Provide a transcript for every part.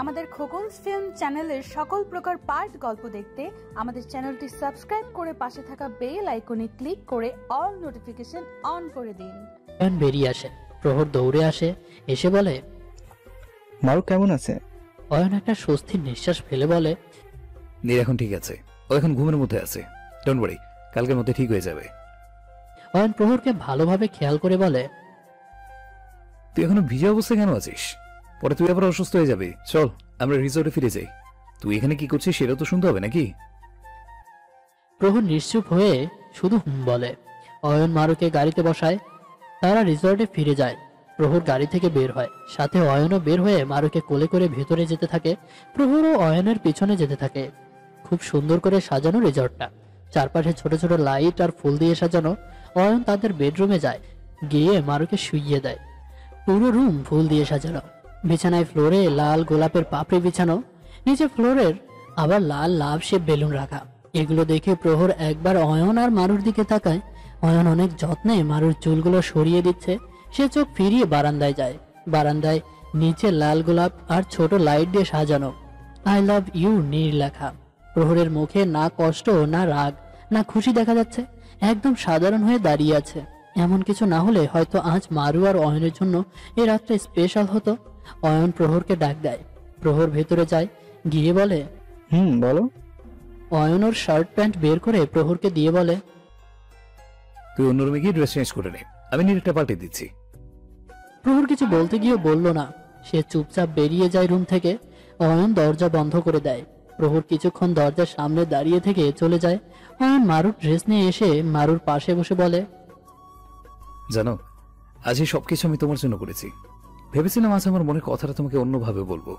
আমাদের খোকনস ফিল্ম চ্যানেলের সকল প্রকার পার্ট গল্প দেখতে আমাদের চ্যানেলটি সাবস্ক্রাইব করে পাশে থাকা বেল আইকনে ক্লিক করে অল নোটিফিকেশন অন করে দিন। বেরিয়ে আসে। প্রহর দৌড়ে আসে, এসে বলে, মারু কেমন আছে? অয়ন একটা স্বস্তির নিঃশ্বাস ফেলে বলে, নীর এখন ঠিক আছে, ও এখন ঘুমের মধ্যে আছে, ডোন্ট ওয়ারি, কালকের মধ্যে ঠিক হয়ে যাবে। অয়ন প্রহরকে ভালোভাবে খেয়াল করে বলে, তুই এখনো ভিজা অবস্থায় কেন আছিস? পরে তুই আবার অসুস্থ হয়ে যাবি। চল আমরা রিসোর্টে ফিরে যাই। তুই এখানে কি করছিস সেটা তো শুনতে হবে নাকি? প্রহর নিশ্চুপ হয়ে শুধু বলে। অয়ন মারুকে গাড়িতে বসায়, তারা রিসর্টে ফিরে যায়। প্রহর গাড়ি থেকে বের হয়, সাথে অয়নও বের হয়ে মারুকে কোলে করে ভেতরে যেতে থাকে। প্রহরও অয়নের পিছনে যেতে থাকে। খুব সুন্দর করে সাজানো রিসর্টটা, চারপাশে ছোট ছোট লাইট আর ফুল দিয়ে সাজানো। অয়ন তাদের বেডরুমে যায়, গিয়ে মারুকে শুইয়ে দেয়। পুরো রুম ফুল দিয়ে সাজানো, বিছানায় ফ্লোরে লাল গোলাপের পাপড়ি বিছানো, নিচে ফ্লোরের আবার লাল লাভ শেপ বেলুন রাখা। এগুলো দেখে প্রহর একবার অয়ন আর মারুর দিকে তাকায়। অয়ন অনেক যত্নে মারুর চুলগুলো সরিয়ে দিচ্ছে। সে চোখ ফিরিয়ে বারান্দায় যায়। বারান্দায় নিচে লাল গোলাপ আর ছোট লাইট দিয়ে সাজানো আই লাভ ইউ নীর লেখা। প্রহরের মুখে না কষ্ট, না রাগ, না খুশি দেখা যাচ্ছে। একদম সাধারণ হয়ে দাঁড়িয়ে আছে। এমন কিছু না হলে হয়তো আজ মারু আর অয়নের জন্য এই রাতটা স্পেশাল হতো। অয়ন প্রহরকে ডাক দেয়। প্রহর ভেতরে যায়, গিয়ে বলে, বলো। অয়ন ওর শার্ট প্যান্ট বের করে প্রহরকে দিয়ে বলে, তুই অন্য রুমে গিয়ে ড্রেস চেঞ্জ করে নে, আমি নীরটা পাল্টে দিচ্ছি। প্রহর কিছু বলতে গিয়ে বলল না। সে চুপচাপ বেরিয়ে যায় রুম থেকে। অয়ন দরজা বন্ধ করে দেয়। প্রহর কিছুক্ষণ দরজার সামনে দাঁড়িয়ে থেকে চলে যায়। অয়ন মারুর ড্রেস নিয়ে এসে মারুর পাশে বসে বলে, জানো, আজ এই সবকিছু আমি তোমার জন্য করেছি। ভেবেছিলাম আজ আমার মনের কথাটা তোমাকে অন্যভাবে বলবো,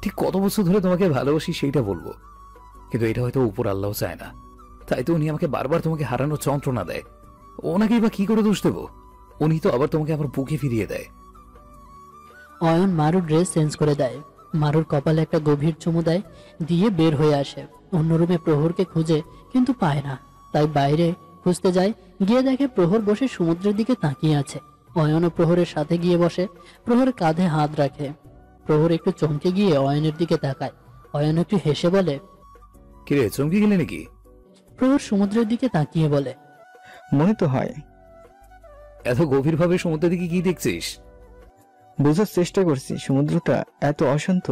ঠিক কত বছর ধরে তোমাকে ভালোবাসি সেইটা বলবো, কিন্তু এটা হয়তো উপর আল্লাহ চায় না। তাই তো উনি আমাকে বারবার তোমাকে হারানোর যন্ত্রণা দেয়। ওনাকেই বা কি করে দোষ দেবো? উনি তো আবার তোমাকে আমার বুকে ফিরিয়ে দেয়। অয়ন মারুর ড্রেস চেঞ্জ করে দেয়। মারুর কপালে একটা গভীর চুমু দেয়, দিয়ে বের হয়ে আসে। অন্য রুমে প্রহরকে খুঁজে কিন্তু পায় না, তাই বাইরে খুঁজতে যায়। গিয়ে দেখে প্রহর বসে সমুদ্রের দিকে তাকিয়ে আছে। অয়নও প্রহরের সাথে গিয়ে বসে, প্রহরের কাঁধে হাত রাখে। প্রহর একটু চমকে গিয়ে অয়নের দিকে তাকায়। অয়ন একটু হেসে বলে, কিরে, চমকে গেলে নাকি? প্রহর সমুদ্রের দিকে তাকিয়ে বলে, মনে তো হয়। এত গভীর ভাবে সমুদ্রের দিকে কি দেখছিস? বোঝার চেষ্টা করছি সমুদ্রটা এত অশান্ত,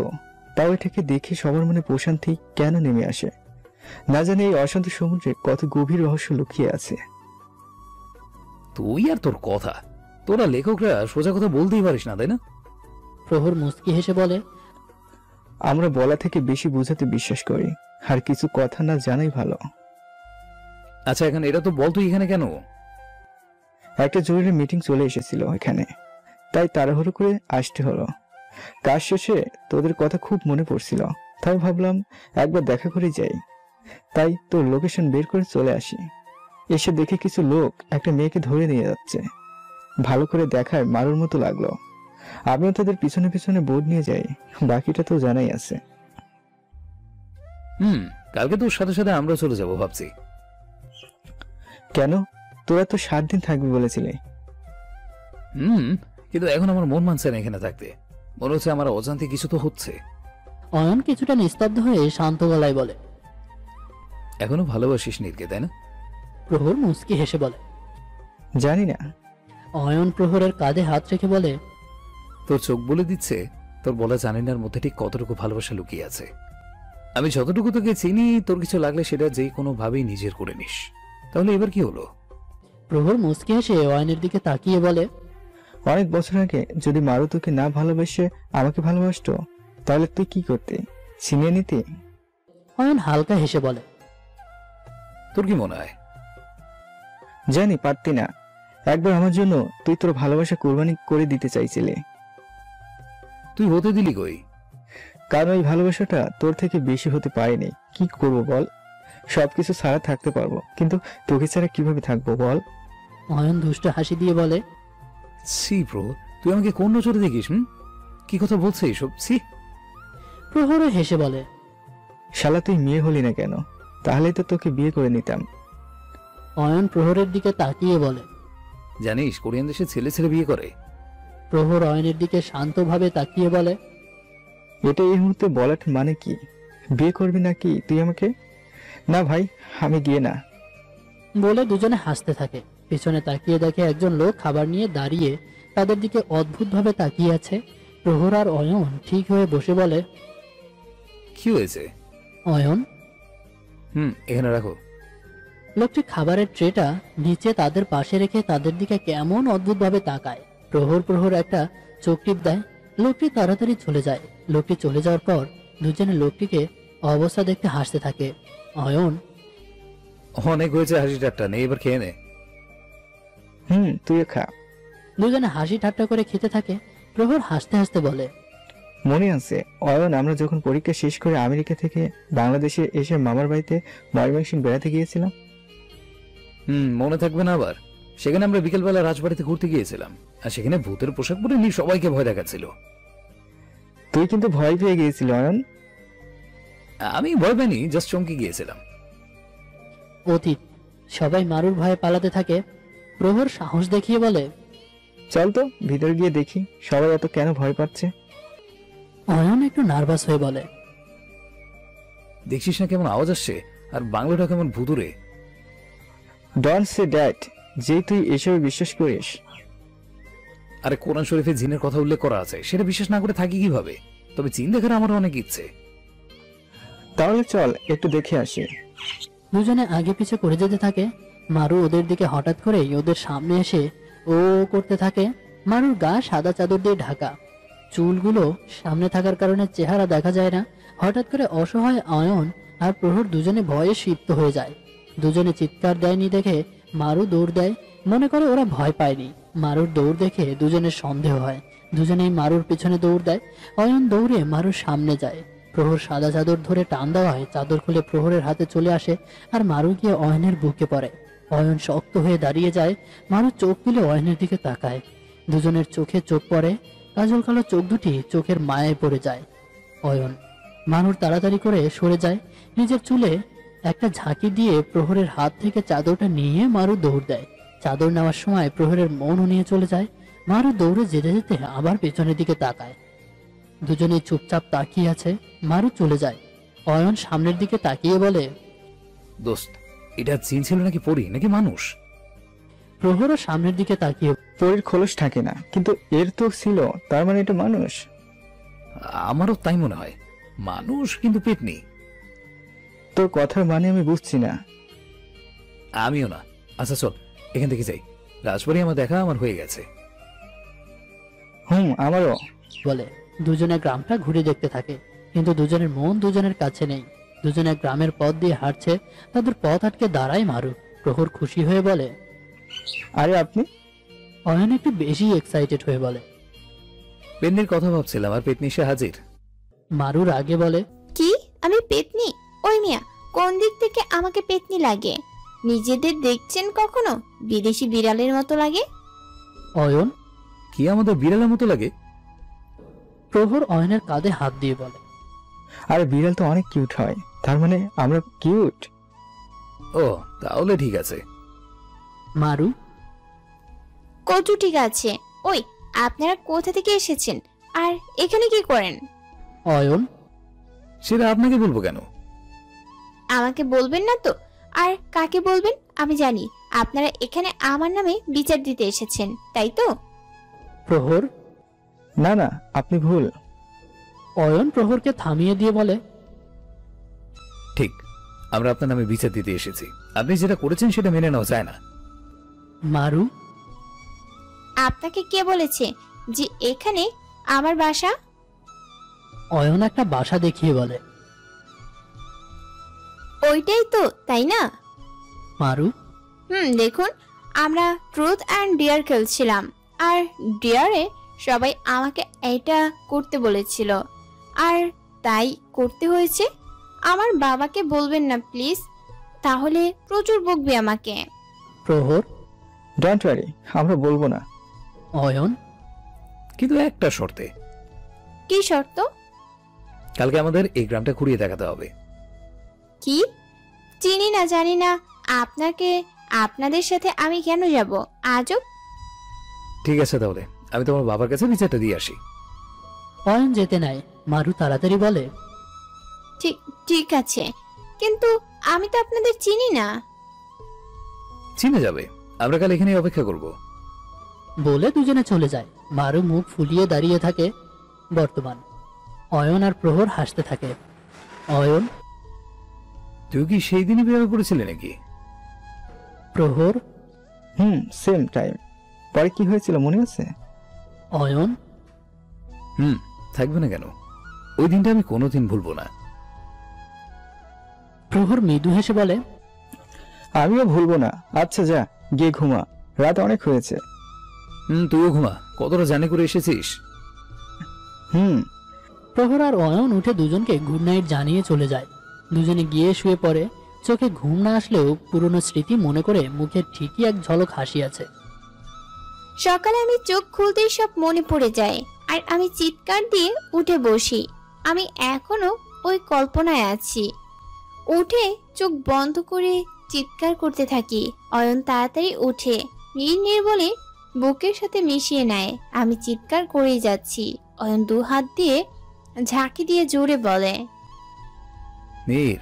তাও এটাকে দেখে সবার মনে প্রশান্তি কেন নেমে আসে। না জানি এই অশান্ত সমুদ্রে কত গভীর রহস্য লুকিয়ে আছে। তুই আর তোর কথা, তোরা লেখকরা সোজা কথা বলতেই পারিস না, তাই না? প্রহর মুচকি হেসে বলে, আমরা বলা থেকে বেশি বোঝাতে বিশ্বাস করি, আর কিছু কথা না জানাই ভালো। আচ্ছা, এখন এটা তো বল, তুই এখানে কেন? একটা জরুরি মিটিং চলে এসেছিল এখানে, তাই তাড়াহুড়ো করে আসতে হলো। কাজ শেষে তোদের কথা খুব মনে পড়ছিল, তাই ভাবলাম একবার দেখা করে যাই। তাই তোর লোকেশন বের করে চলে আসি। এসে দেখে কিছু লোক একটা মেয়েকে ধরে নিয়ে যাচ্ছে। ভালো করে দেখায় মারুর মতো লাগলো। আমিও তাদের পিছনে পিছনে বোর্ড নিয়ে যাই। বাকিটা তো জানাই আছে। কালকে তোর সাথে সাথে আমরা চলে যাবো ভাবছি। কেন? তোরা তো 7 দিন থাকবি বলেছিলে। কিন্তু এখন আমার মন মানছে না এখানে থাকতে। মনে হচ্ছে আমার অজান্তে কিছু তো হচ্ছে। অয়ন কিছুটা নিস্তব্ধ হয়ে শান্ত গলায় বলে, এখনো ভালোবাসিস নীরকে, তাই না? প্রহর মুচকি হেসে বলে, জানি না। অয়ন প্রহরের কাঁধে হাত রেখে বলে, তোর চোখ বলে দিচ্ছে তোর বলা জানি নার মধ্যে ঠিক কতটুকু ভালোবাসা লুকিয়ে আছে। আমি যতটুকু তোকে চিনি, তোর কিছু লাগলে সেটা যে কোনো ভাবেই নিজের করে নিস। তাহলে এবার কি হলো? প্রহর মুচকি হেসে অয়নের দিকে তাকিয়ে বলে, অনেক বছর আগে যদি মারু তোকে না ভালোবেসে আমাকে ভালোবাসতো, তাহলে তুই কি করতে? ছিনিয়ে নিতে? অয়ন হালকা হেসে বলে, তোর কি মনে হয়? জানি পারতি না। একবার আমার জন্য তুই তোর ভালোবাসা কোরবানি করে দিতে চাইছিলে। তুই হতে দিলি কই? কারণ ওই ভালোবাসাটা তোর থেকে বেশি হতে পারেনি। কি করব বল? সবকিছু ছাড়া থাকতে পারবো, কিন্তু তোকে ছাড়া কিভাবে থাকবো বল? অয়ন দুষ্ট হাসি দিয়ে বলে, সি ব্রো, তুই আমাকে কোন নজরে দেখিস? কি কথা বলছে এইসব? সি। প্রহরও হেসে বলে, শালা তুই মেয়ে হলি না কেন? তাহলেই তো তোকে বিয়ে করে নিতাম। অয়ন প্রহরের দিকে তাকিয়ে বলে, জানিস কোরিয়ান দেশে ছেলে ছেলে বিয়ে করে। প্রহর অয়নের দিকে শান্তভাবে তাকিয়ে বলে, এটা এই মুহূর্তে বলাটা মানে কি? বিয়ে করবি নাকি তুই আমাকে? না ভাই, আমি গিয়ে না। বলে দুজনে হাসতে থাকে। পিছনে তাকিয়ে দেখে একজন লোক খাবার নিয়ে দাঁড়িয়ে তাদের দিকে অদ্ভুতভাবে তাকিয়ে আছে। প্রহর আর অয়ন ঠিক হয়ে বসে বলে, কি হয়েছে? অয়ন। এখানে রাখো। লোকটি খাবারের ট্রেটা নিচে তাদের পাশে রেখে তাদের দিকে কেমন অদ্ভুতভাবে তাকায়। প্রহর একটা চোখ টিপ দেয়। লোকটি তাড়াতাড়ি চলে যায়। লোকটি চলে যাওয়ার পর দুজনে লোকটিকে অবস্থা দেখতে হাসতে থাকে। অয়ন, অনেক হয়েছে হাসি ঠাট্টা, নেই এবার খেয়ে নে। তুই খা। দুজনে হাসি ঠাট্টা করে খেতে থাকে। প্রহর হাসতে হাসতে বলে, মনে আছে অয়ন, আমরা যখন পরীক্ষা শেষ করে আমেরিকা থেকে বাংলাদেশে এসে মামার বাড়িতে ময়মনসিংহ বেড়াতে গিয়েছিলাম? মনে থাকবে না আবার? সেখানে আমরা বিকেলবেলা রাজবাড়িতে ঘুরতে গিয়েছিলাম, আর সেখানে ভূতের পোশাক পরে নিয়ে সবাইকে ভয় দেখাচ্ছিল। তুই কিন্তু ভয় পেয়ে গিয়েছিল অয়ন। আমি ভয় পাইনি, জাস্ট চমকে গিয়েছিলাম। অতীত। সবাই মারুর ভয়ে পালাতে থাকে। প্রহর সাহস দেখিয়ে বলে, চল তো ভিতরে গিয়ে দেখি সবাই এত কেন ভয় পাচ্ছে। অয়ন একটু নার্ভাস হয়ে বলে, দেখছিস না কেমন আওয়াজ আসছে, আর বাংলাটা কেমন ভুতুরে। ডোন্ট সে দ্যাট, যে তুই এসবে বিশ্বাস করিস। আরে কোরআন শরীফে জিনের কথা উল্লেখ করা আছে, সেটা বিশ্বাস না করে থাকি কিভাবে? তবে জিন দেখার আমার অনেক ইচ্ছে। তাহলে চল একটু দেখে আসি। দুজনে আগে পিছে করে যেতে থাকে। মারু ওদের দিকে হঠাৎ করেই ওদের সামনে এসে ও করতে থাকে। মারুর গা সাদা চাদর দিয়ে ঢাকা, চুলগুলো সামনে থাকার কারণে চেহারা দেখা যায় না। হঠাৎ করে অসহায় অয়ন আর প্রহর দুজনে ভয়ে সিপ্ত হয়ে যায়। দুজনে চিৎকার দেয়নি দেখে মারু দৌড় দেয়, মনে করে ওরা ভয় পায়নি। মারুর দৌড় দেখে দুজনের সন্দেহ হয়, দুজনেই মারুর পিছনে দৌড় দেয়। অয়ন দৌড়ে মারুর সামনে যায়। প্রহর সাদা চাদর ধরে টান দেওয়ায় চাদর খুলে প্রহরের হাতে চলে আসে, আর মারু গিয়ে অয়নের বুকে পড়ে। অয়ন শক্ত হয়ে দাঁড়িয়ে যায়। মারু চোখ তুলে অয়নের দিকে তাকায়। দুজনের চোখে চোখ পড়ে। কাজল কালো চোখ দুটি চোখের মায়ায় পড়ে যায়। অয়ন মারুর তাড়াতাড়ি করে সরে যায়। নিজের চুলে একটা ঝাঁকি দিয়ে প্রহরের হাত থেকে চাদরটা নিয়ে মারু দৌড় দেয়। চাদর নেওয়ার সময় প্রহরের মনও নিয়ে চলে যায়। মারু দৌড়ে যেতে যেতে আবার পেছনের দিকে তাকায়। দুজনেই চুপচাপ তাকিয়ে আছে। মারু চলে যায়। অয়ন সামনের দিকে তাকিয়ে বলে, দোস্ত, এটা জিন ছিল নাকি পরি নাকি মানুষ? প্রহরও সামনের দিকে তাকিয়ে, পরীর খোলস থাকে না, কিন্তু এর তো ছিল, তার মানে এটা মানুষ। আমারও তাই মনে হয়, মানুষ কিন্তু পেট নেই। তোর কথার মানে আমি বুঝছি না। আমিও না। আচ্ছা চল এখান থেকে যাই, রাজবাড়ি আমার দেখা আমার হয়ে গেছে। আমারও বলে দুজনে গ্রামটা ঘুরে দেখতে থাকে, কিন্তু দুজনের মন দুজনের কাছে নেই। দুজনে গ্রামের পথ দিয়ে হাঁটছে। তাদের পথ আটকে দাঁড়ায় মারু। প্রহর খুশি হয়ে বলে, আরে আপনি? অয়ন একটু বেশি এক্সাইটেড হয়ে বলে, পেটনির কথা ভাবছিলাম আর পেটনি সে হাজির। মারুর আগে বলে, কি আমি পেতনি? ওই মিয়া, কোন দিক থেকে আমাকে পেতনি লাগে? নিজেদের দেখছেন কখনো? বিদেশি বিড়ালের মতো লাগে। অয়ন। কি আমাদের বিড়ালের মতো লাগে? প্রহর অয়নের কাঁধে হাত দিয়ে বলে, আরে বিড়াল তো অনেক কিউট হয়, তার মানে আমরা কিউট। ও তাহলে ঠিক আছে। মারু। কচু ঠিক আছে। ওই, আপনারা কোথা থেকে এসেছেন আর এখানে কি করেন? অয়ন। সেটা আপনাকে বলবো কেন? আমাকে বলবেন না তো আর কাকে বলবেন? আমি জানি আপনারা এখানে আমার নামে বিচার দিতে এসেছেন, তাই তো? প্রহর। না না, আপনি ভুল। অয়ন প্রহরকে থামিয়ে দিয়ে বলে, ঠিক, আমরা আপনার নামে বিচার দিতে এসেছি। আপনি যেটা করেছেন সেটা মেনে নেওয়া যায় না। মারু। আপনাকে কে বলেছে যে এখানে আমার বাসা? অয়ন একটা বাসা দেখিয়ে বলে, ওইটাই তো, তাই না? মারু। দেখুন, আমরা ট্রুথ অ্যান্ড ডিয়ার খেলছিলাম, আর ডিয়ারে সবাই আমাকে এটা করতে বলেছিল, আর তাই করতে হয়েছে। আমার বাবাকে বলবেন না প্লিজ, তাহলে প্রচুর বকবে আমাকে। প্রহর। ডোন্ট ওয়ারি, আমরা বলবো না। অয়ন। কিন্তু একটা শর্তে। কি শর্ত? কালকে আমাদের এই গ্রামটা ঘুরিয়ে দেখাতে হবে। কি? চিনি না, জানি না। আপনাদের সাথে আমি কেন যাব? আজব। ঠিক আছে, তাহলে আমি তোমার বাবার কাছে বিচারটা দিয়ে আসি। অয়ন যেতে নেয়। মারু তাড়াতাড়ি বলে, ঠিক ঠিক আছে, কিন্তু আমি তো আপনাদের চিনি না। চিনে যাবে, আমরা কাল এখানে অপেক্ষা করব। বলে দুজনে চলে যায়। মারু মুখ ফুলিয়ে দাঁড়িয়ে থাকে। বর্তমান অয়ন আর প্রহর হাসতে থাকে। অয়ন, তুই কি সেই দিনই বিয়ে করেছিলে নাকি? প্রহর, সেম টাইম। পরে কি হয়েছিল মনে আছে? অয়ন, থাকবে না কেন? ওই দিনটা আমি কোনোদিন ভুলবো না। প্রহর মৃদু হেসে বলে, আমিও ভুলবো না। আচ্ছা যা, গিয়ে ঘুমা, রাত অনেক হয়েছে। তুইও ঘুমা, কতটা জানে করে এসেছিস। প্রহর আর অয়ন উঠে দুজনকে গুড নাইট জানিয়ে চলে যায়। দুজনে গিয়ে শুয়ে পড়ে। চোখে ঘুম না আসলেও পুরনো স্মৃতি মনে করে মুখে ঠিকই এক ঝলক হাসি আছে। সকালে আমি চোখ খুলতেই সব মনে পড়ে যায়, আর আমি চিৎকার দিয়ে উঠে বসি। আমি এখনো ওই কল্পনায় আছি। উঠে চোখ বন্ধ করে চিৎকার করতে থাকি। অয়ন তাড়াতাড়ি উঠে নির্নির বলে বুকের সাথে মিশিয়ে নেয়। আমি চিৎকার করেই যাচ্ছি। অয়ন 2 হাত দিয়ে ঝাঁকি দিয়ে জোরে বলে, নীর,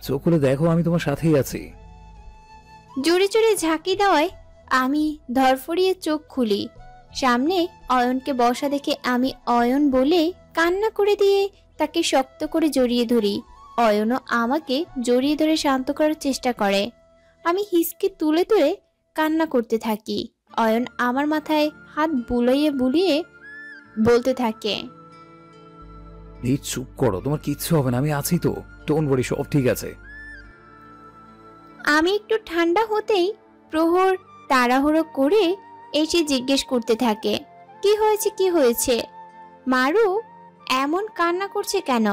চোখ খুলে দেখো, আমি তোমার সাথেই আছি। জোরে জোরে ঝাঁকি দেওয়ায় আমি ধরফড়িয়ে চোখ খুলি। সামনে অয়নকে বসা দেখে আমি অয়ন বলে কান্না করে দিয়ে তাকে শক্ত করে জড়িয়ে ধরি। অয়নও আমাকে জড়িয়ে ধরে শান্ত করার চেষ্টা করে। আমি হিসকে তুলে তুলে কান্না করতে থাকি। অয়ন আমার মাথায় হাত বুলিয়ে বুলিয়ে বলতে থাকে, নীর, চুপ করো, তোমার কিচ্ছু হবে না, আমি আছি তো। টোন বড়ি, সব ঠিক আছে। আমি একটু ঠান্ডা হতেই প্রহর তাড়াহুড়ো করে এসে জিজ্ঞেস করতে থাকে, কি হয়েছে কি হয়েছে, মারু এমন কান্না করছে কেন?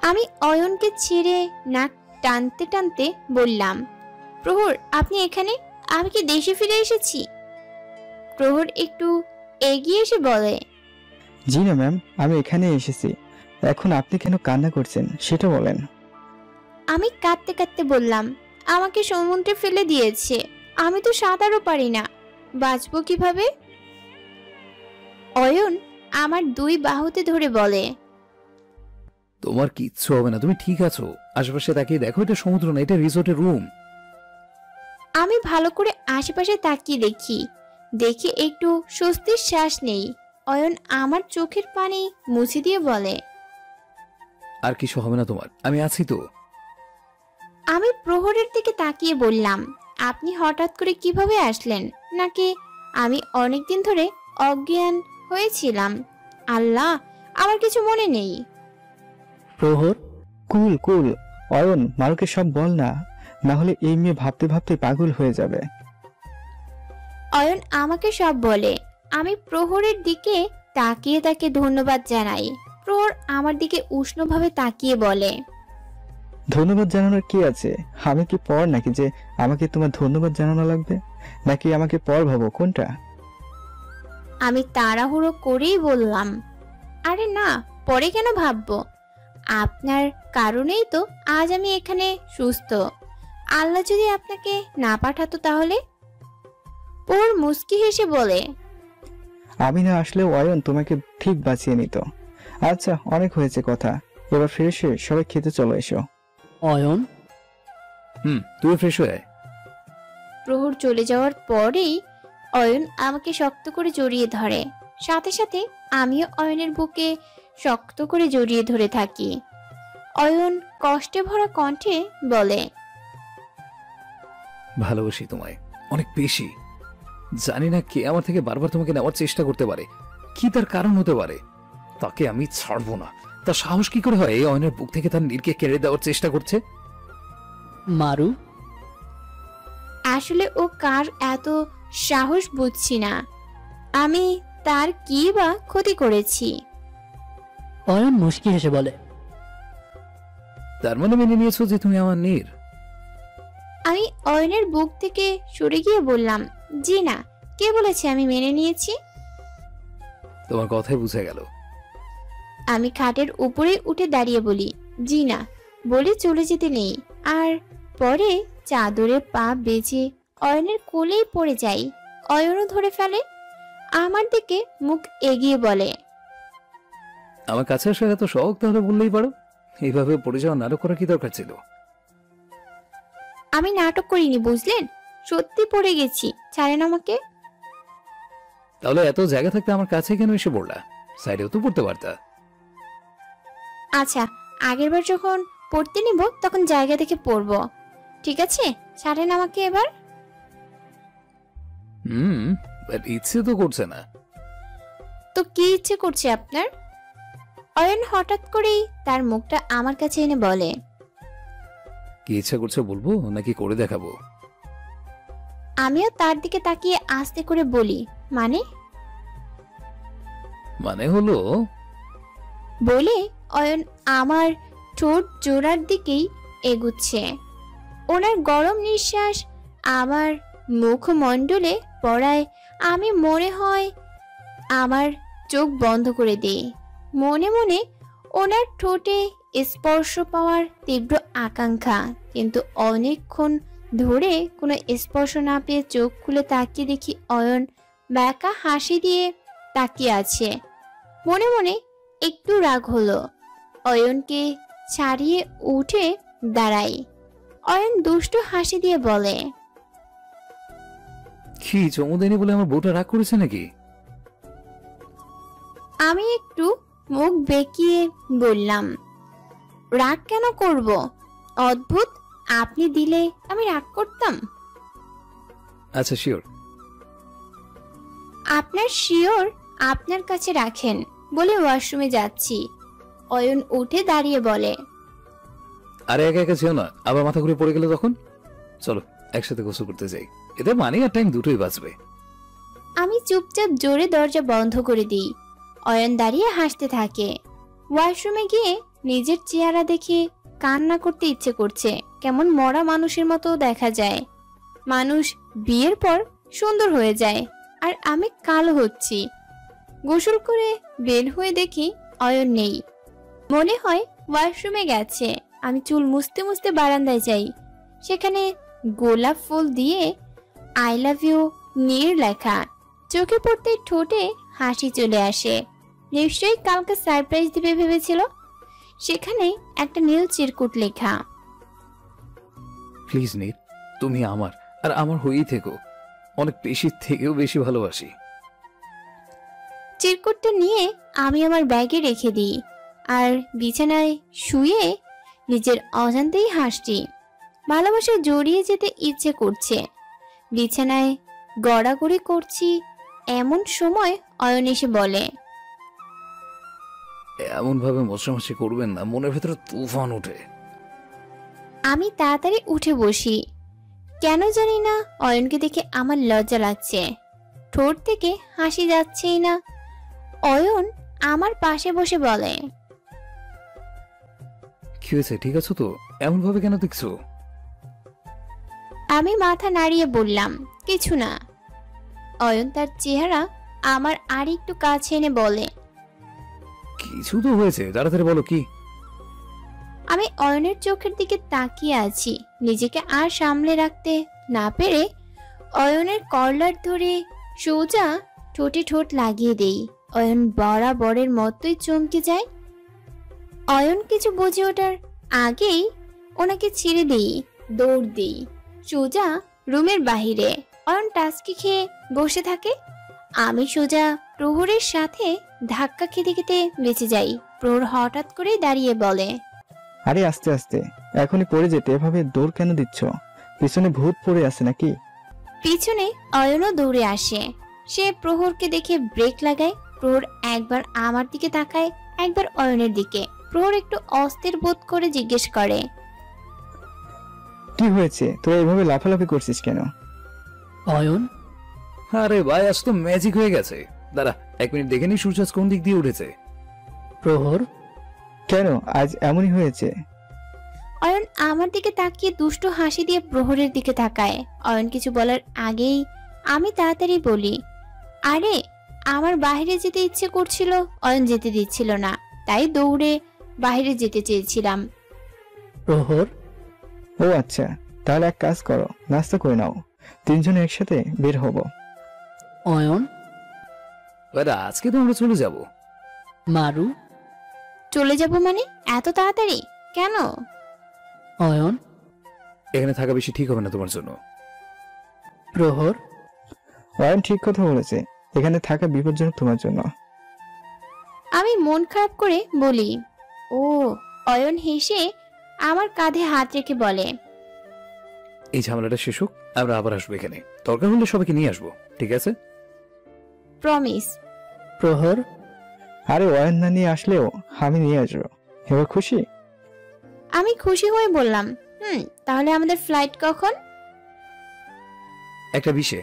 আমি অয়নকে ছেড়ে নাক টানতে টানতে বললাম, প্রহর আপনি এখানে? আমি কি দেশে ফিরে এসেছি? প্রহর একটু এগিয়ে এসে বলে, জি না ম্যাম, আমি এখানে এসেছি। এখন আপনি কেন কান্না করছেন সেটা বলেন। আমি কাঁদতে কাঁদতে বললাম, আমাকে সমুদ্রে ফেলে দিয়েছে, আমি তো সাঁতারও পারি না, বাঁচবো কিভাবে? অয়ন আমার 2 বাহুতে ধরে বলে, তোমার কিচ্ছু হবে না, তুমি ঠিক আছো। আশেপাশে তাকিয়ে দেখো, এটা সমুদ্র না, এটা রিসোর্টের রুম। আমি ভালো করে আশেপাশে তাকিয়ে দেখি একটু স্বস্তির শ্বাস নেই। অয়ন আমার চোখের পানি মুছে দিয়ে বলে, আর কিছু হবে না তোমার, আমি আছি তো। আমি প্রহরের দিকে তাকিয়ে বললাম, আপনি হঠাৎ করে কিভাবে আসলেন? নাকি আমি অনেকদিন ধরে অজ্ঞান হয়েছিলাম? আল্লাহ, আমার কিছু মনে নেই। প্রহর, কুল কুল অয়ন, মারুকে সব বল না, না হলে এই মেয়ে ভাবতে ভাবতে পাগল হয়ে যাবে। অয়ন আমাকে সব বলে। আমি প্রহরের দিকে তাকিয়ে তাকে ধন্যবাদ জানাই। প্রহর আমার দিকে উষ্ণভাবে তাকিয়ে বলে, ধন্যবাদ জানানোর কি আছে? আমি কি পর নাকি যে আমাকে তোমার ধন্যবাদ জানানো লাগবে? নাকি আমাকে পর ভাবো, কোনটা? আমি তাড়াহুড়ো করেই বললাম, আরে না, পরে কেন ভাববো? আপনার কারণেই তো আজ আমি এখানে সুস্থ। আল্লাহ যদি আপনাকে না পাঠাতো তাহলে? ওর মুস্কি হেসে বলে, আমি না আসলেও অয়ন তোমাকে ঠিক বাঁচিয়ে নিত। আচ্ছা, অনেক হয়েছে কথা, এবার ফ্রেশ হয়ে সবাই খেতে চলো এসো। অয়ন, তুই ফ্রেশ হয়ে আয়। প্রহর চলে যাওয়ার পরেই অয়ন আমাকে শক্ত করে জড়িয়ে ধরে। সাথে সাথে আমিও অয়নের বুকে শক্ত করে জড়িয়ে ধরে থাকি। অয়ন কষ্টে ভরা কণ্ঠে বলে, ভালোবাসি তোমায় অনেক বেশি। জানি না কে আমার থেকে বারবার তোমাকে নেওয়ার চেষ্টা করতে পারে, কি তার কারণ হতে পারে। তাকে আমি ছাড়বো না। তার সাহস কি করে হয় এই অয়নের বুক থেকে তার নীরকে কেড়ে দেওয়ার চেষ্টা করছে? মারু, আসলে ও কার এত সাহস বুঝছি না। আমি তার কি বা ক্ষতি করেছি? অয়ন মুস্কি হেসে বলে, তার মানে মেনে নিয়েছো যে তুমি আমার নীর? আমি অয়নের বুক থেকে সরে গিয়ে বললাম, জি না, কে বলেছে আমি মেনে নিয়েছি? তোমার কথাই বুঝে গেল। আমি খাটের উপরে উঠে দাঁড়িয়ে বলি, জি না বলে চলে যেতে নেই। আর পরে চাদরে পা বেঁচে অয়নের কোলেই পড়ে যাই। অয়নও ধরে ফেলে। আমার দিকে মুখ এগিয়ে বলে, আমার কাছে আসার এত শখ তাহলে বললেই পারো। এইভাবে পড়ে যাওয়া নাটক করা কি দরকার ছিল? আমি নাটক করিনি বুঝলেন, সত্যি পড়ে গেছি, ছাড়েন আমাকে। তাহলে এত জায়গা থাকতে আমার কাছে কেন এসে পড়লা? সাইডেও তো পড়তে পারতা। আচ্ছা, আগেরবার যখন পড়তে নিব তখন জায়গা দেখে পড়বো, ঠিক আছে? ছাড়েন আমাকে এবার। বাট ইচ্ছে তো করছে না। তো কি ইচ্ছে করছে আপনার? অয়ন হঠাৎ করেই তার মুখটা আমার কাছে এনে বলে। কি ইচ্ছা করছে বলবো নাকি করে দেখাবো? আমিও তার দিকে তাকিয়ে আস্তে করে বলি, মানে? মানে হলো বলে অয়ন আমার ঠোঁট জোড়ার দিকেই এগুচ্ছে। ওনার গরম নিঃশ্বাস আমার মুখমণ্ডলে পড়ায় আমি মনে হয় আমার চোখ বন্ধ করে দিই। মনে মনে ওনার ঠোঁটে স্পর্শ পাওয়ার তীব্র আকাঙ্ক্ষা, কিন্তু অনেকক্ষণ ধরে কোনো স্পর্শ না পেয়ে চোখ খুলে তাকিয়ে দেখি অয়ন ব্যাকা হাসি দিয়ে তাকিয়ে আছে। মনে মনে একটু রাগ হলো। অয়নকে ছাড়িয়ে উঠে দাঁড়াই। অয়ন দুষ্টু হাসি দিয়ে বলে, কি চমু দেয়নি বলে আমার বউটা রাগ করেছে নাকি? আমি একটু মুখ বেঁকিয়ে বললাম, রাগ কেন করব? অদ্ভুত, আপনি দিলে আমি রাগ করতাম? আচ্ছা শিওর। আপনার শিওর আপনার কাছে রাখেন বলে ওয়াশরুমে যাচ্ছি। অয়ন উঠে দাঁড়িয়ে বলে, আরে একা একা যেও না, আবার মাথা ঘুরে পড়ে গেলে তখন। চলো একসাথে গোসল করতে যাই, এতে মানি আর টাইম দুটোই বাঁচবে। আমি চুপচাপ জোরে দরজা বন্ধ করে দিই। অয়ন দাঁড়িয়ে হাসতে থাকে। ওয়াশরুমে গিয়ে নিজের চেহারা দেখে কান্না করতে ইচ্ছে করছে। কেমন মরা মানুষের মতো দেখা যায়। মানুষ বিয়ের পর সুন্দর হয়ে যায়, আর আমি কালো হচ্ছি। গোসল করে বের হয়ে দেখি অয়ন নেই। মনে হয় ওয়াশরুমে গেছে। আমি চুল মুছতে মুছতে বারান্দায় যাই। সেখানে গোলাপ ফুল দিয়ে আই লাভ ইউ নীর লেখা। চোখে পড়তেই ঠোঁটে হাসি চলে আসে। নিশ্চয়ই কালকে সারপ্রাইজ দিবে ভেবেছিল। সেখানে একটা নীল চিরকুট লেখা। প্লিজ নীর, তুমি আমার আর আমার হয়েই থেকো। অনেক বেশি থেকেও বেশি ভালোবাসি। চিরকুটটা নিয়ে আমি আমার ব্যাগে রেখে দিই আর বিছানায় শুয়ে নিজের অজান্তেই হাসছি। ভালোবাসা জড়িয়ে যেতে ইচ্ছে করছে। বিছানায় গড়াগড়ি করছি, এমন সময় অয়ন এসে বলে, এমন ভাবে মশামাশি করবেন না, মনের ভেতরে তুফান ওঠে। আমি তাড়াতাড়ি উঠে বসি। কেন জানি না অয়নকে দেখে আমার লজ্জা লাগছে। ঠোঁট থেকে হাসি যাচ্ছেই না। অয়ন আমার পাশে বসে বলে, কি হয়েছে, ঠিক আছো তো? এমন ভাবে কেন দেখছো? আমি মাথা নাড়িয়ে বললাম, কিছু না। অয়ন তার চেহারা আমার আর একটু কাছে এনে বলে, কিছু তো হয়েছে, তাড়াতাড়ি বলো কি। আমি অয়নের চোখের দিকে তাকিয়ে আছি। নিজেকে আর সামলে রাখতে না পেরে অয়নের কলার ধরে সোজা ঠোঁটে ঠোঁট লাগিয়ে দেই। অয়ন বরাবরের মতোই চমকে যায়। অয়ন কিছু বুঝে ওঠার আগেই ওনাকে ছেড়ে দিই, দৌড় দিই সোজা রুমের বাহিরে। অয়ন টাস্কি খেয়ে বসে থাকে। আমি সোজা প্রহরের সাথে ধাক্কা খেতে খেতে বেঁচে যাই। প্রহর হঠাৎ করে দাঁড়িয়ে বলে, আরে আস্তে আস্তে, এখনই পড়ে যেতে এভাবে দৌড় কেন দিচ্ছ? পিছনে ভূত পড়ে আছে নাকি? পিছনে অয়নও দৌড়ে আসে। সে প্রহরকে দেখে ব্রেক লাগায়। প্রহর একবার আমার দিকে তাকায়, একবার অয়নের দিকে। প্রহর একটু অস্থির বোধ করে জিজ্ঞেস করে, কি হয়েছে? তোরা এভাবে লাফালাফি করছিস কেন? অয়ন, আরে ভাই, আজ তো ম্যাজিক হয়ে গেছে। দাঁড়া 1 মিনিট দেখে নি সূর্য আজ কোন দিক দিয়ে উঠেছে। প্রহর, কেন আজ এমনই হয়েছে? অয়ন আমার দিকে তাকিয়ে দুষ্ট হাসি দিয়ে প্রহরের দিকে তাকায়। অয়ন কিছু বলার আগেই আমি তাড়াতাড়ি বলি, আরে আমার বাইরে যেতে ইচ্ছে করছিল, অয়ন যেতে দিচ্ছিল না, তাই দৌড়ে বাইরে যেতে চেয়েছিলাম। প্রহর, ও আচ্ছা, তাহলে এক কাজ করো, নাস্তা করে নাও, 3 জন একসাথে বের হব। অয়ন, আরে আজকে তো আমরা চলে যাব। মারু, চলে যাব মানে এত তাড়াতাড়ি কেন? অয়ন, এখানে থাকা বেশি ঠিক হবে না তোমার জন্য। প্রহর, অয়ন ঠিক কথা বলেছে, এখানে থাকা বিপজ্জনক তোমার জন্য। আমি মন খারাপ করে বলি। ও, অয়ন হেসে আমার কাঁধে হাত রেখে বলে, এই ঝামেলাটা শেষ হোক, আমরা আবার আসবো এখানে। দরকার হলে সবাইকে নিয়ে আসবো, ঠিক আছে? প্রমিস। প্রহর, আরে অয়ন না নিয়ে আসলেও আমি নিয়ে আসবো। এবার খুশি? আমি খুশি হয়ে বললাম, তাহলে আমাদের ফ্লাইট কখন? একটা বিশে।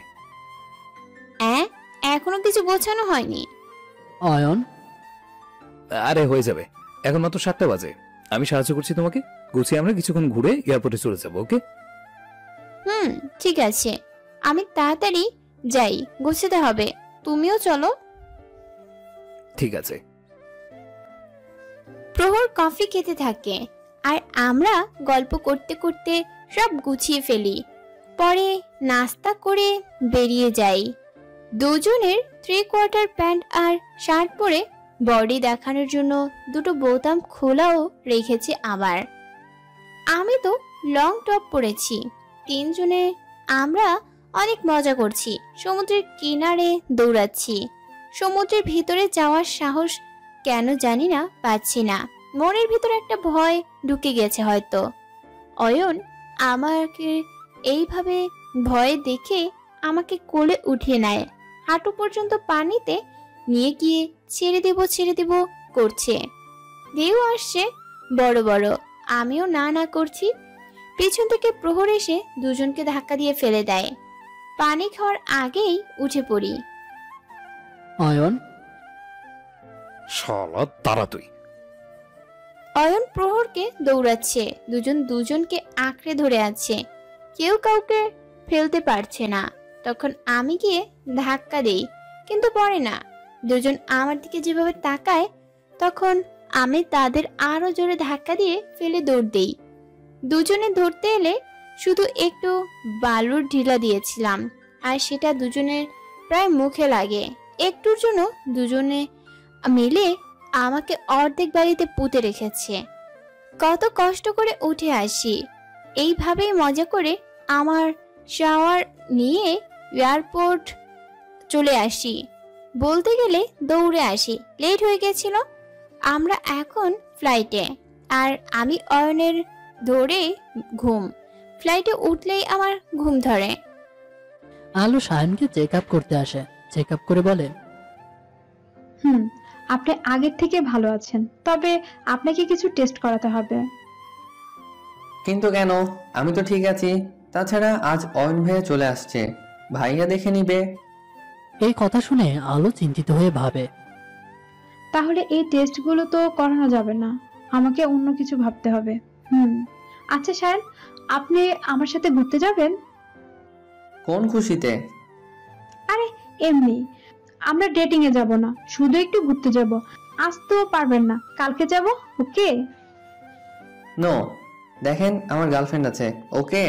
এখনো কিছু গোছানো হয়নি। অয়ন, আরে হয়ে যাবে, এখন মাত্র 7টা বাজে। আমি সাহায্য করছি তোমাকে, গুছিয়ে আমরা কিছুক্ষণ ঘুরে এয়ারপোর্টে চলে যাবো, ওকে? ঠিক আছে, আমি তাড়াতাড়ি যাই, গোছাতে হবে। তুমিও চলো। ঠিক আছে। প্রহর কফি খেতে থাকে আর আমরা গল্প করতে করতে সব গুছিয়ে ফেলি। পরে নাস্তা করে বেরিয়ে যাই। দুজনের 3/4 প্যান্ট আর শার্ট পরে বডি দেখানোর জন্য দুটো বোতাম খোলাও রেখেছি। আবার আমি তো লং টপ পরেছি। তিনজনে আমরা অনেক মজা করছি, সমুদ্রের কিনারে দৌড়াচ্ছি। সমুদ্রের ভিতরে যাওয়ার সাহস কেন জানি না পাচ্ছি না। মনের ভিতরে একটা ভয় ঢুকে গেছে হয়তো। অয়ন আমাকে এইভাবে ভয় দেখে আমাকে কোলে উঠিয়ে নেয়, হাঁটু পর্যন্ত পানিতে নিয়ে গিয়ে ছেড়ে দেব করছে। ঢেউ আসছে বড় বড়, আমিও না করছি। পিছন থেকে প্রহর এসে দুজনকে ধাক্কা দিয়ে ফেলে দেয়। পানি খাওয়ার আগেই উঠে পড়ি। অয়ন, শালা তারা তুই। অয়ন প্রহরকে দৌড়াচ্ছে, দুজন দুজনকে আঁকড়ে ধরে আছে, কেউ কাউকে ফেলতে পারছে না। তখন আমি গিয়ে ধাক্কা দেই, কিন্তু পড়ে না। দুজন আমার দিকে যেভাবে তাকায়, তখন আমি তাদের আরো জোরে ধাক্কা দিয়ে ফেলে দৌড় দেই। দুজনে ধরতে এলে শুধু একটু বালুর ঢিলা দিয়েছিলাম, আর সেটা দুজনের প্রায় মুখে লাগে। একটুর জন্য দুজনে মিলে আমাকে অর্ধেক বাড়িতে পুঁতে রেখেছে। কত কষ্ট করে উঠে আসি। এইভাবেই মজা করে আমার শাওয়ার নিয়ে এয়ারপোর্ট চলে আসি। বলতে গেলে দৌড়ে আসি, লেট হয়ে গেছিল। আমরা এখন ফ্লাইটে, আর আমি অয়নের ধরে ঘুম। ফ্লাইটে উঠলেই আমার ঘুম ধরে। আলো সায়নকে চেক আপ করতে আসে। চেক আপ করে বলে, আপনি আগের থেকে ভালো আছেন, তবে আপনাকে কিছু টেস্ট করাতে হবে। কিন্তু কেন? আমি তো ঠিক আছি। তাছাড়া আজ অয়ন ভাইয়া চলে আসছে, ভাইয়া দেখে নিবে। এই কথা শুনে আলো চিন্তিত হয়ে ভাবে, তাহলে এই টেস্টগুলো তো করানো যাবে না, আমাকে অন্য কিছু ভাবতে হবে। আচ্ছা সায়ন, আপনি আমার সাথে ঘুরতে যাবেন? কোন খুশিতে? আরে এমনি, আমরা ডেটিং এ যাব না, শুধু একটু ঘুরতে যাব। আজ তো পারবেন না, কালকে যাব, ওকে? নো, দেখেন আমার গার্লফ্রেন্ড আছে, ওকে?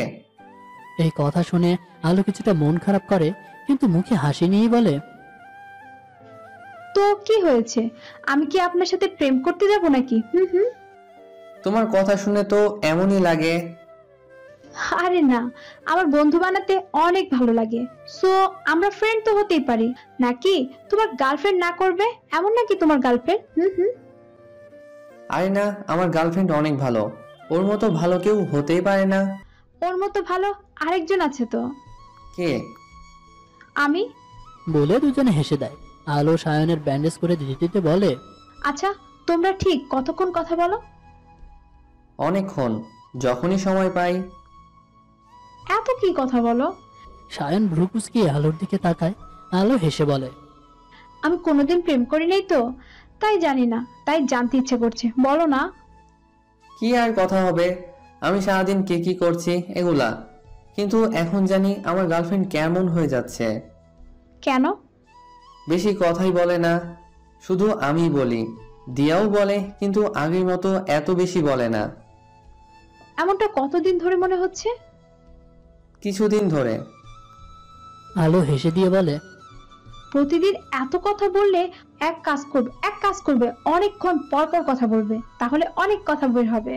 এই কথা শুনে আলো কিছুটা মন খারাপ করে, কিন্তু মুখে হাসি নিয়ে বলে, তো কি হয়েছে, আমি কি আপনার সাথে প্রেম করতে যাব নাকি? তোমার কথা শুনে তো এমনই লাগে। আরে না, আমার বন্ধু বানাতে অনেক ভালো লাগে। সো আমরা ফ্রেন্ড তো হতেই পারি নাকি? তোমার গার্লফ্রেন্ড না করবে এমন নাকি তোমার গার্লফ্রেন্ড? আরে না, আমার গার্লফ্রেন্ড অনেক ভালো, ওর মতো ভালো কেউ হতেই পারে না। ওর মতো ভালো আরেকজন আছে তো। কে? আমি। বলে দুজনে হেসে দেয়। আলো সায়নের ব্যান্ডেজ করে দিতে বলে, আচ্ছা তোমরা ঠিক কতক্ষণ কথা বলো? অনেকক্ষণ, যখনই সময় পাই। এত কি কথা বলো? সায়ন ভ্রু কুঁচকিয়ে আলোর দিকে তাকায়। আলো হেসে বলে, আমি কোনোদিন প্রেম করি নাই তো, তাই জানি না, তাই জানতে ইচ্ছে করছে, বলো না। কি আর কথা হবে, আমি সারাদিন কি করছি এগুলা। কিন্তু এখন জানি আমার গার্লফ্রেন্ড কেমন হয়ে যাচ্ছে। কেন? বেশি কথাই বলে না, শুধু আমি বলি। দিয়াও বলে, কিন্তু আগের মতো এত বেশি বলে না। এমনটা কতদিন ধরে মনে হচ্ছে? কিছুদিন ধরে। আলো হেসে দিয়ে বলে, প্রতিদিন এত কথা বললে এক কাজ করবে, অনেকক্ষণ পর পর কথা বলবে, তাহলে অনেক কথা বের হবে।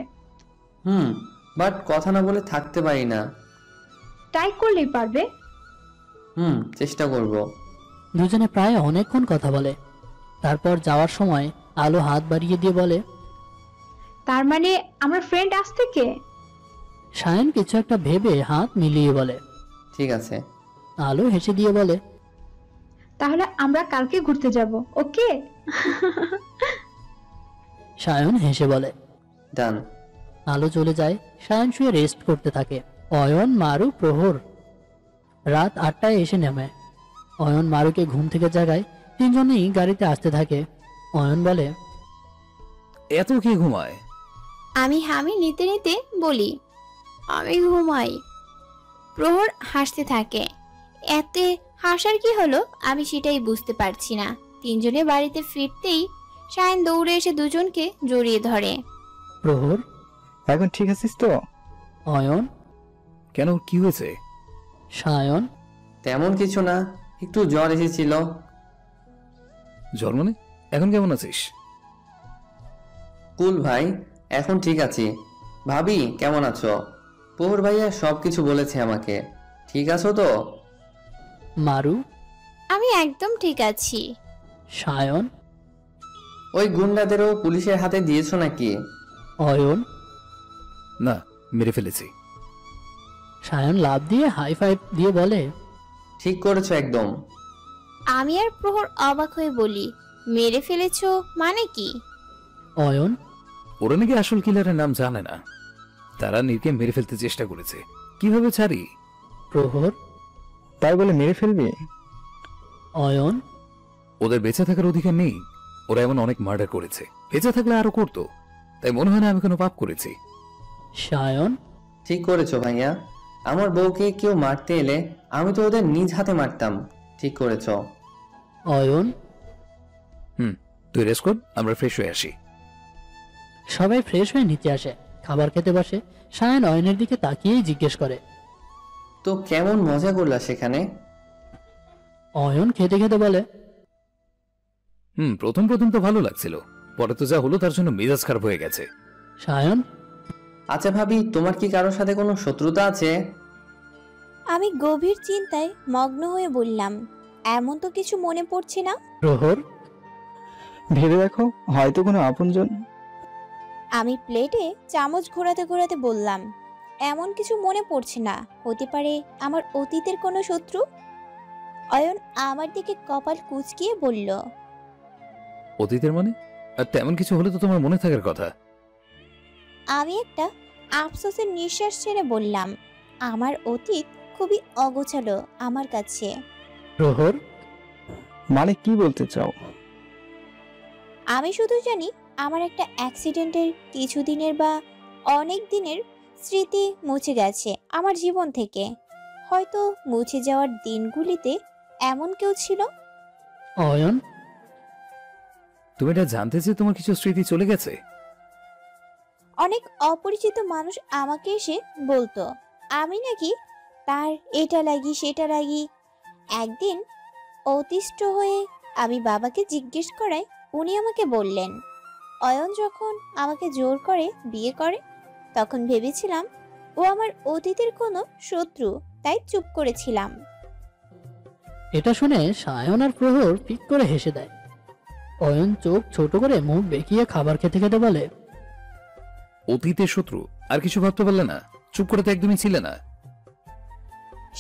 বাট কথা না বলে থাকতে পারি না। ট্রাই করলেই পারবে। চেষ্টা করব। দুজনে প্রায় অনেকক্ষণ কথা বলে। তারপর যাওয়ার সময় আলো হাত বাড়িয়ে দিয়ে বলে, তার মানে আমার ফ্রেন্ড আজ থেকে। সায়ন কিছু একটা ভেবে হাত মিলিয়ে বলে। ঠিক আছে। আলো হেসে দিয়ে বলে, তাহলে আমরা কালকে ঘুরতে যাব, ওকে? সায়ন হেসে বলে, ডান। আলো চলে যায়। সায়ন শুয়ে রেস্ট করতে থাকে। অয়ন, মারু, প্রহর রাত 8টায় এসে নামে। অয়ন মারুকে ঘুম থেকে জাগায়। তিনজনেই গাড়িতে আসতে থাকে। অয়ন বলে, এত কে ঘুমায়? আমি হামি নিতে নিতে বলি, আমি ঘুমাই। প্রহর হাসতে থাকে। এতে হাসার কি হলো আমি সেটাই বুঝতে পারছি না। তিনজনে বাড়িতে ফিরতেই সায়ন দৌড়ে এসে দুজনকে জড়িয়ে ধরে। প্রহর, এখন ঠিক আছিস তো? অয়ন, কেন, কি হয়েছে? সায়ন, তেমন কিছু না, একটু জ্বর এসেছিল। জ্বর মানে? এখন কেমন আছিস? কুল ভাই, এখন ঠিক আছি। ভাবি কেমন আছো? প্রহর ভাইয়া সবকিছু বলেছে আমাকে। ঠিক আছো তো? মারু, আমি একদম ঠিক আছি। সায়ন, ওই গুন্ডাদেরও পুলিশের হাতে দিয়েছো নাকি? অয়ন। না, মেরে ফেলেছি। সায়ন লাফ দিয়ে হাই ফাইভ দিয়ে বলে, ঠিক করেছো একদম। আমি আর প্রহর অবাক হয়ে বলি, মেরে ফেলেছো মানে কি? অয়ন, ওরা নাকি আসল কিলারের নাম জানে না। তারা নীরকে মেরে ফেলতে চেষ্টা করেছে। কিভাবে ছাড়ি? প্রহর, তাই বলে মেরে ফেলবি? অয়ন, ওদের বেঁচে থাকার অধিকার নেই। ওরা এমন অনেক মার্ডার করেছে, বেঁচে থাকলে আরো করতো। তাই মনে হয় না আমি কোনো পাপ করেছি। সায়ন, ঠিক করেছো ভাইয়া। আমার বউকে কেউ মারতে এলে আমি তো ওদের নিজ হাতে মারতাম। ঠিক করেছো। অয়ন। তুই রেস্ট কর, আমরা ফ্রেশ হয়ে আসি। সবাই ফ্রেশ হয়ে নিচে আসে। খাবার খেতে বসে। সায়ন অয়নের দিকে তাকিয়েই জিজ্ঞেস করে, তো কেমন মজা করলা সেখানে? অয়ন খেতে খেতে বলে, প্রথম প্রথম তো ভালো লাগছিল, পরে তো যা হলো তার জন্য মেজাজ খারাপ হয়ে গেছে। সায়ন, আচ্ছা ভাবি, তোমার কি কারোর সাথে কোনো শত্রুতা আছে? আমি গভীর চিন্তায় মগ্ন হয়ে বললাম, এমন তো কিছু মনে পড়ছে না। প্রহর, ভেবে দেখো, হয়তো কোনো আপনজন। আমি প্লেটে চামচ ঘোরাতে ঘোরাতে বললাম, এমন কিছু মনে পড়ছে না। হতে পারে আমার অতীতের কোনো শত্রু। অয়ন আমার দিকে কপাল কুঁচকিয়ে বলল, অতীতের মানে? আর তেমন কিছু হলে তো তোমার মনে থাকার কথা। আমি একটা আফসোসের নিঃশ্বাস ছেড়ে বললাম, আমার অতীত খুবই অগোছালো আমার কাছে। প্রহর, মানে কি বলতে চাও? আমি শুধু জানি আমার একটা অ্যাক্সিডেন্টের কিছুদিনের বা অনেক দিনের স্মৃতি মুছে গেছে আমার জীবন থেকে। হয়তো মুছে যাওয়ার দিনগুলিতে এমন কেউ ছিল। অয়ন, তুমি এটা জানতে যে তোমার কিছু স্মৃতি চলে গেছে? অনেক অপরিচিত মানুষ আমাকে এসে বলতো আমি নাকি তার এটা লাগি সেটা লাগি। একদিন অতিষ্ঠ হয়ে আমি বাবাকে জিজ্ঞেস করায় উনি আমাকে বললেন, অয়ন যখন আমাকে জোর করে বিয়ে করে তখন ভেবেছিলাম ও আমার অতীতের কোনো শত্রু, তাই চুপ করেছিলাম। এটা শুনে সায়ন আর প্রহর পিক করে হেসে দেয়। অয়ন চোখ ছোট করে মুখ বেঁকিয়ে খাবার খেতে খেতে বলে, অতীতের শত্রু আর কিছু ভাবতে পারলে না? চুপ করে তো একদমই ছিলে না।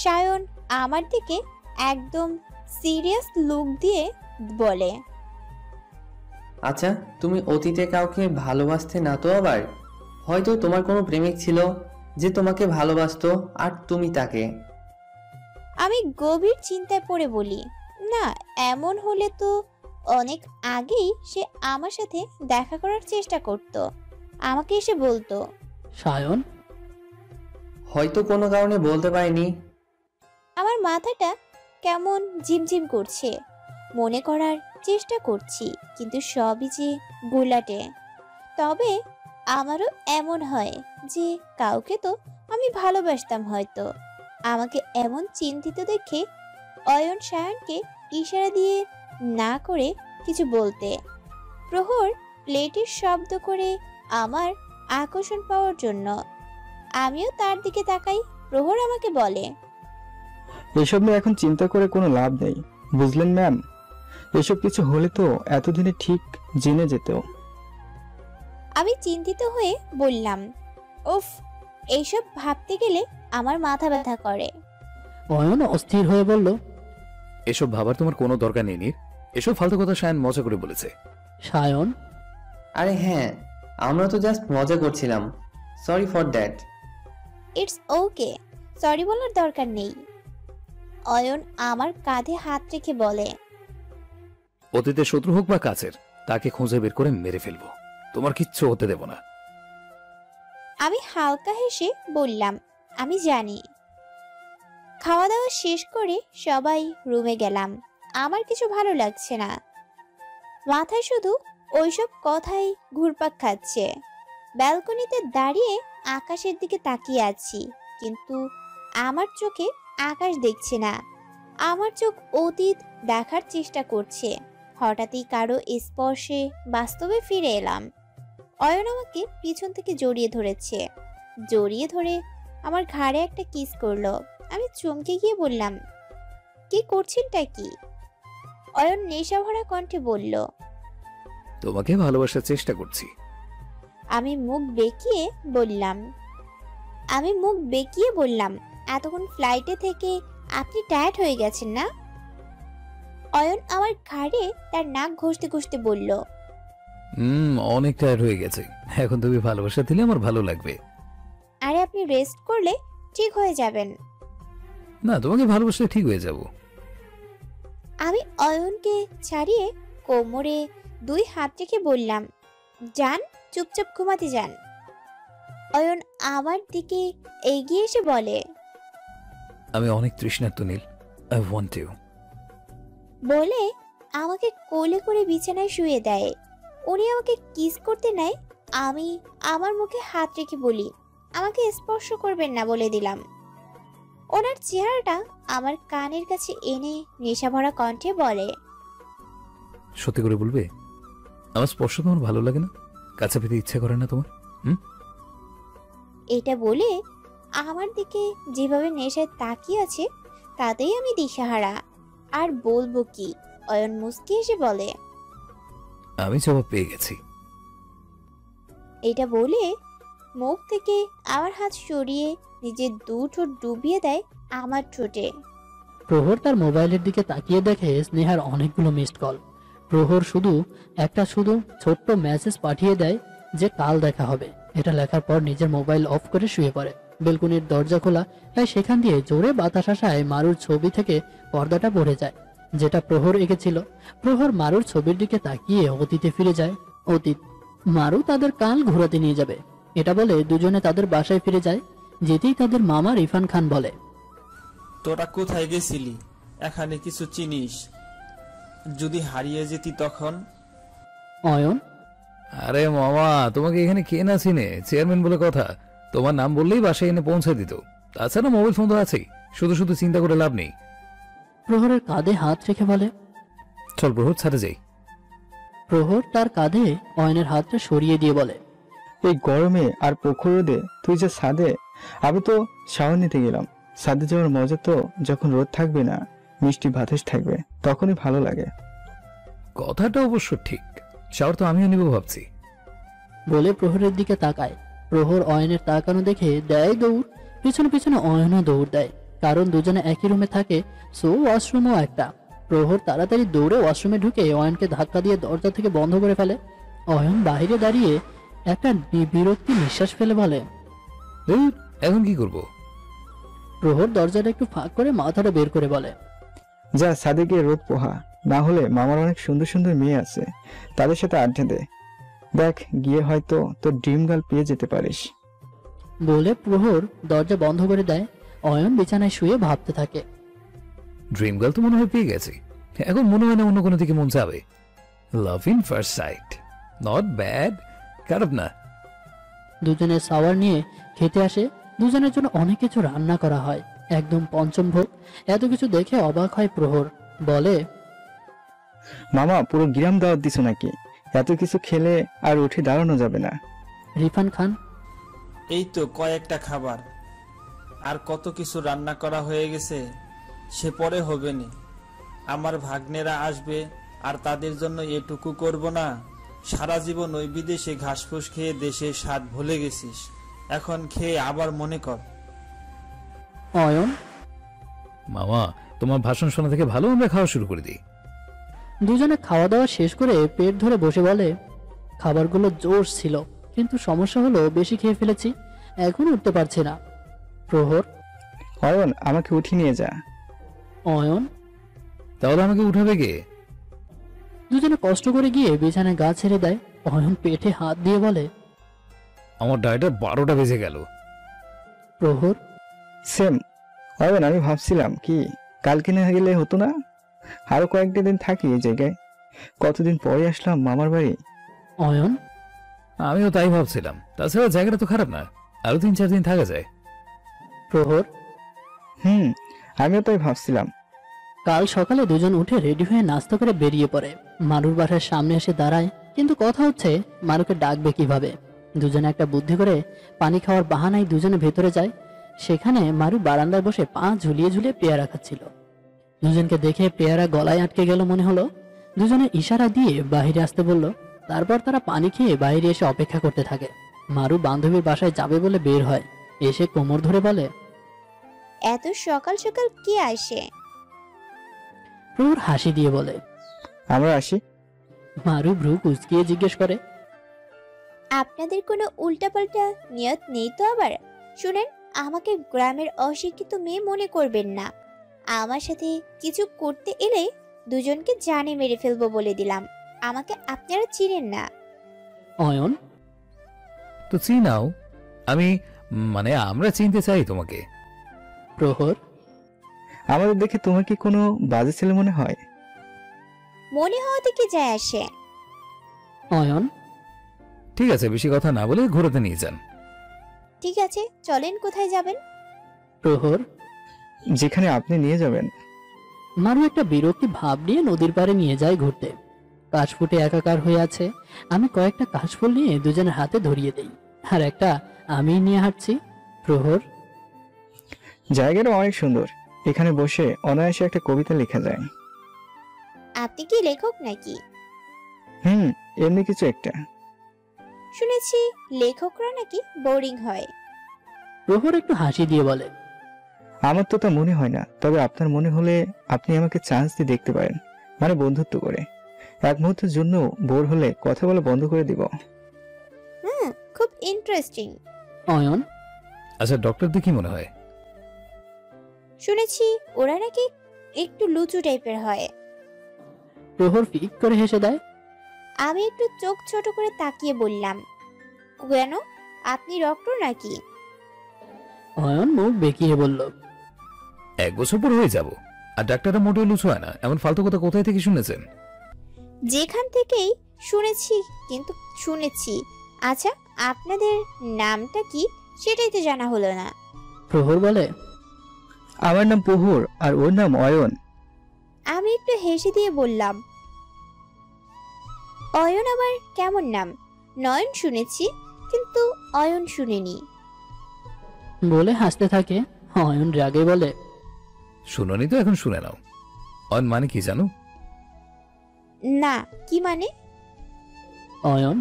সায়ন আমার দিকে একদম সিরিয়াস লুক দিয়ে বলে, আচ্ছা, তুমি অতীতে কাউকে ভালোবাসতে না তো? আবার হয়তো তোমার কোনো প্রেমিক ছিল যে তোমাকে ভালোবাসতো আর তুমি তাকে। আমি গভীর চিন্তায় পড়ে বলি, না, এমন হলে তো অনেক আগেই সে আমার সাথে দেখা করার চেষ্টা করত, আমাকে এসে বলতো। সায়ন, হয়তো কোনো কারণে বলতে পারিনি। আমার মাথাটা কেমন ঝিমঝিম করছে, মনে করার চেষ্টা করছি, কিন্তু সবই যে গোলাটে। তবে আমারও এমন হয় যে কাউকে তো আমি ভালোবাসতাম হয়তো। আমাকে এমন চিন্তিত দেখে অয়ন সায়নকে ইশারা দিয়ে না করে কিছু বলতে। প্রহর প্লেটের শব্দ করে আমার আকর্ষণ পাওয়ার জন্য। আমিও তার দিকে তাকাই। প্রহর আমাকে বলে, এসব নিয়ে এখন চিন্তা করে কোনো লাভ নেই, বুঝলেন ম্যাম? এসব কিছু হলে তো এতদিনে ঠিক জেনে যেত। আমি চিন্তিত হয়ে বললাম, উফ, এইসব ভাবতে গেলে আমার মাথা ব্যথা করে। অয়ন অস্থির হয়ে বলল, এসব ভাবার তোমার কোনো দরকার নেই নীর। এসব ফালতু কথা সায়ন মজা করে বলেছে। সায়ন, আরে হ্যাঁ, আমরা তো জাস্ট মজা করছিলাম। Sorry for that. It's okay, sorry বলার দরকার নেই। অয়ন আমার কাঁধে হাত রেখে বলে, অতীতের শত্রু হোক বা কাছের, তাকে খুঁজে বের করে মেরে ফেলবো। তোমার কিচ্ছু হতে দেব না। আমি হালকা হেসে বললাম, আমি জানি। খাওয়া দাওয়া শেষ করে সবাই রুমে গেলাম। আমার কিছু ভালো লাগছে না, মাথায় শুধু ওইসব কথাই ঘুরপাক খাচ্ছে। ব্যালকনিতে দাঁড়িয়ে আকাশের দিকে তাকিয়ে আছি, কিন্তু আমার চোখে আকাশ দেখছে না। আমার চোখ অতীত দেখার চেষ্টা করছে। হঠাৎই কারো স্পর্শে বাস্তবে ফিরে এলাম। অয়ন আমাকে পিছন থেকে জড়িয়ে ধরেছে। জড়িয়ে ধরে আমার ঘাড়ে একটা কিস করলো। আমি চমকে গিয়ে বললাম, কি করছেনটা কি? অয়ন নেশাভরা কণ্ঠে বলল, তোমাকে ভালোবাসার চেষ্টা করছি। আমি মুখ বেঁকিয়ে বললাম, এতক্ষণ ফ্লাইটে থেকে আপনি টায়ার্ড হয়ে গেছেন না? অয়ন আমার ঘাড়ে তার নাক ঘষতে ঘষতে বলল, অনেক টায়ার্ড হয়ে গেছে। এখন তুমি ভালোবাসা দিলে আমার ভালো লাগবে। আরে আপনি রেস্ট করলে ঠিক হয়ে যাবেন। না, তোমাকে ভালোবাসলে ঠিক হয়ে যাব। আমি অয়নকে ছাড়িয়ে কোমরে 2 হাত রেখে বললাম, যান, চুপচাপ ঘুমাতে যান। অয়ন আমার দিকে এগিয়ে এসে বলে, আমি অনেক তৃষ্ণার্ত নীল, আই ওয়ান্ট ইউ। বলে আমাকে কোলে করে বিছানায় শুয়ে দেয়। উনি আমাকে কিস করতে নেয়। আমি আমার মুখে হাত রেখে বলি, আমাকে স্পর্শ করবেন না বলে দিলাম। ওনার চেহারাটা আমার কানের কাছে এনে নেশাভরা কণ্ঠে বলে, সত্যি করে বলবে, আমার স্পর্শ তোমার ভালো লাগে না? কাছে পেতে ইচ্ছা করে না তোমার? এটা বলে আমার দিকে যেভাবে নেশায় তাকিয়ে আছে তাতেই আমি দিশাহারা। আর বলবো কি? অয়ন মুস্কি এসে বলে, আমি জবাব পেয়ে গেছি। এটা বলে মুখ থেকে আমার হাত সরিয়ে নিজের 2 ঠোঁট ডুবিয়ে দেয় আমার ঠোঁটে। প্রহর তার মোবাইলের দিকে তাকিয়ে দেখে স্নেহার অনেকগুলো মিসড কল। প্রহর শুধু ছোট্ট মেসেজ পাঠিয়ে দেয় যে কাল দেখা হবে। এটা লেখার পর নিজের মোবাইল অফ করে শুয়ে পড়ে। বেলকুনির দরজা খোলা, তাই সেখান দিয়ে জোরে বাতাস আসায় মারুর ছবি থেকে পর্দাটা পড়ে যায়, যেটা প্রহর এঁকেছিল। প্রহর মারুর ছবির দিকে তাকিয়ে অতীতে ফিরে যায়। অতীত, মারু তাদের কাল ঘোরাতে নিয়ে যাবে, এটা বলে দুজনে তাদের বাসায় ফিরে যায়। যেতেই তাদের মামা ইরফান খান বলে, তোরা কোথায় গেছিলি? এখানে কিছু চিনিস? যদি হারিয়ে যেতি তখন? অয়ন, আরে মামা, তোমাকে এখানে কে না চিনে? চেয়ারম্যান বলে কথা। তোমার নাম বললেই বাসায় এনে পৌঁছে দিত। তাছাড়া মোবাইল ফোন তো আছেই, শুধু শুধু চিন্তা করে লাভ নেই। প্রহরের কাঁধে হাত রেখে বলে, চল প্রহর, ছাড়ে যাই। প্রহর তার কাঁধে অয়নের হাতটা সরিয়ে দিয়ে বলে, এই গরমে আর প্রখর রোদে তুই যে ছাদে। আমি তো শাওয়ার নিতে গেলাম। ছাদে যাওয়ার মজা তো যখন রোদ থাকবে না, মিষ্টি বাতাস থাকবে, তখনই ভালো লাগে। কথাটা অবশ্য ঠিক। শাওয়ার তো আমিও নিব ভাবছি। বলে প্রহরের দিকে তাকায়। প্রহর অয়নের তাকানো দেখে দেয় দৌড়। পিছনে পিছনে অয়নও দৌড় দেয়, কারণ দুজনে একই রুমে থাকে, সো ওয়াশরুমও একটা। প্রহর তাড়াতাড়ি দৌড়ে ওয়াশরুমে ঢুকে অয়নকে ধাক্কা দিয়ে দরজা থেকে বন্ধ করে ফেলে। অয়ন বাইরে দাঁড়িয়ে একটা বিরক্তি নিঃশ্বাস ফেলে বলে, এখন কি করব? প্রহর দরজাটা একটু ফাঁক করে মাথাটা বের করে বলে, যা ছাদে গিয়ে রোদ পোহা, না হলে মামার অনেক সুন্দর সুন্দর মেয়ে আছে, তাদের সাথে আড্ডা দে। দেখ, গিয়ে হয়তো তোর ড্রিম গার্ল পেয়ে যেতে পারিস। বলে প্রহর দরজা বন্ধ করে দেয়। অয়ন বিছানায় শুয়ে ভাবতে থাকে। ড্রিম গার্ল তো মনে হয় পেয়ে গেছি, এখন মনে হয় না অন্য কোনো দিকে মন যাবে। Love in first sight, not bad, খারাপ না। দুজনে শাওয়ার নিয়ে খেতে আসে। দুজনের জন্য অনেক কিছু রান্না করা হয়, একদম পঞ্চম ভোগ। এত কিছু দেখে অবাক হয় প্রহর। বলে, মামা পুরো গ্রাম দাওয়াত দিছো নাকি? এত কিছু খেলে আর উঠে দাঁড়ানো যাবে না। রিফান খান, এই তো কয়েকটা খাবার, আর কত কিছু রান্না করা হয়ে গেছে, সে পরে হবে নি। আমার ভাগ্নেরা আসবে, আর তাদের জন্য এটুকু করব না? সারা জীবন ওই বিদেশে ঘাসফুস খেয়ে দেশের স্বাদ ভুলে গেছিস, এখন খেয়ে আবার মনে কর। অয়ন। মামা, তোমার ভাষণ শোনা থেকে ভালো আমরা খাওয়া শুরু করে দিই। দুজনে খাওয়া দাওয়া শেষ করে পেট ধরে বসে বলে, খাবারগুলো জোশ ছিল, কিন্তু সমস্যা হলো বেশি খেয়ে ফেলেছি, এখন উঠতে পারছি না। প্রহর। অয়ন, আমাকে উঠিয়ে নিয়ে যা। অয়ন। তাহলে আমাকে উঠাবে কে? দুজনে কষ্ট করে গিয়ে বিছানায় গা ছেড়ে দেয়। অয়ন পেটে হাত দিয়ে বলে, আমার ডায়েটার 12টা বেজে গেল। প্রহর। সেম। অয়ন, আমি ভাবছিলাম কি কালকে না গেলে হতো না? আরো কয়েকটা দিন থাকি এই জায়গায়। কতদিন পরে আসলাম মামার বাড়ি। অয়ন। আমিও তাই ভাবছিলাম, তাছাড়া জায়গাটা তো খারাপ না, আরো 3-4 দিন থাকা যায়। প্রহর। আমিও তাই ভাবছিলাম। কাল সকালে দুজন উঠে রেডি হয়ে নাস্তা করে বেরিয়ে পড়ে। মারুর বাসার সামনে এসে দাঁড়ায়, কিন্তু কথা হচ্ছে মারুকে ডাকবে কিভাবে। দুজনে একটা বুদ্ধি করে পানি খাওয়ার বাহানায় দুজনে ভেতরে যায়। সেখানে মারু বারান্দায় বসে পা ঝুলিয়ে ঝুলিয়ে পেয়ারা খাচ্ছিল। দুজনকে দেখে পেয়ারা গলায় আটকে গেল মনে হলো। দুজনে ইশারা দিয়ে বাইরে আসতে বলল। তারপর তারা পানি খেয়ে বাইরে এসে অপেক্ষা করতে থাকে। মারু বান্ধবীর বাসায় যাবে বলে বের হয়, এসে কোমর ধরে বলে, এত সকাল সকাল কে আসে? প্রহর হাসি দিয়ে বলে, আমরা আসি। মারু ভ্রু কুচকিয়ে জিজ্ঞেস করে, আপনাদের কোনো উল্টাপাল্টা নিয়ত নেই তো আবার? শুনেন, আমাকে গ্রামের অশিক্ষিত মেয়ে মনে করবেন না। আমার সাথে কিছু করতে এলে দুজনকে জানে মেরে ফেলবো বলে দিলাম। আমাকে আপনারা চিনেন না। অয়ন। তো চিনাও, আমি মানে আমরা চিনতে চাই তোমাকে। প্রহর। আমাদের দেখে তোমার কি কোনো বাজে ছেলে মনে হয়? মনে হওয়াতে কি যায় আসে? অয়ন। ঠিক আছে, বেশি কথা না বলে ঘোরাতে নিয়ে যান। ঠিক আছে, চলেন। কোথায় যাবেন? প্রহর। যেখানে আপনি নিয়ে যাবেন। মারু একটা বিরক্তি ভাব নিয়ে নদীর পাড়ে নিয়ে যায় ঘুরতে। কাশফুটে একাকার হয়ে আছে। আমি কয়েকটা কাশফুল নিয়ে দুজনের হাতে ধরিয়ে দেই, আর একটা আমি নিয়ে হাঁটছি। প্রহর। জায়গাটা অনেক সুন্দর, এখানে বসে অনায়াসে একটা কবিতা লেখা যায়। আপনি কি লেখক নাকি? এমনি কিছু একটা। শুনেছি লেখকরা নাকি বোরিং হয়। প্রহর একটু হাসি দিয়ে বলে, আমার তো তা মনে হয় না, তবে আপনার মনে হলে আপনি আমাকে চান্স দিয়ে দেখতে পারেন, মানে বন্ধুত্ব করে। এক মুহূর্তের জন্য বোর হলে কথা বলা বন্ধ করে দিব। খুব ইন্টারেস্টিং। অয়ন। আচ্ছা, ডক্টরদের কি মনে হয়? শুনেছি ওরা নাকি একটু লুচু টাইপের হয়। প্রহর ফিক করে হেসে দেয়। আমি একটু চোখ ছোট করে তাকিয়ে বললাম, কেন, আপনি ডক্টর নাকি? অয়ন মুখ বেঁকিয়ে বলল, 1 বছর পর হয়ে যাব, আর ডাক্তাররা মোটেও লুচু হয় না। এমন ফালতু কথা কোথায় থেকে শুনেছেন? যেখান থেকেই শুনেছি, কিন্তু শুনেছি। আচ্ছা, আপনাদের নামটা কি সেটাই তো জানা হলো না। প্রহর বলে, আমার নাম প্রহর, আর ওর নাম অয়ন। আমি একটু হেসে দিয়ে বললাম, অয়ন আবার কেমন নাম? নয়ন শুনেছি, কিন্তু অয়ন শুনিনি। বলে হাসতে থাকে। অয়ন রাগে বলে, শুনোনি তো, এখন শুনে নাও। অন মানে কি জানো? না, কি মানে? অয়ন,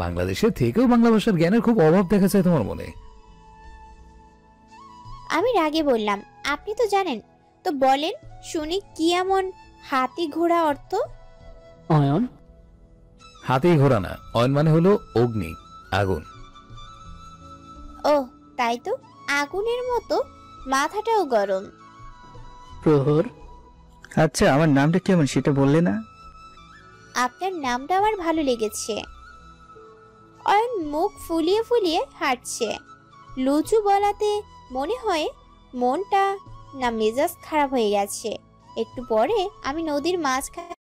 বাংলাদেশের থেকেও বাংলা ভাষার জ্ঞানের খুব অভাব দেখা যায় তোমার মনে। আমি রাগে বললাম, আপনি তো জানেন, তো বলেন শুনি কি এমন হাতি ঘোড়া অর্থ? অয়ন, হাতি ঘোড়া না, অয়ন মানে হলো অগ্নি, আগুন। ও তাই তো, আগুনের মতো, মাথাটাও গরম। প্রহর, আচ্ছা, আমার নামটা কেমন সেটা বললে না? আপনার নামটা আমার ভালো লেগেছে। অয়ন মুখ ফুলিয়ে ফুলিয়ে হাঁটছে। লুচু বলাতে মনে হয় মনটা না মেজাজ খারাপ হয়ে গেছে। একটু পরে আমি নদীর মাঝখানে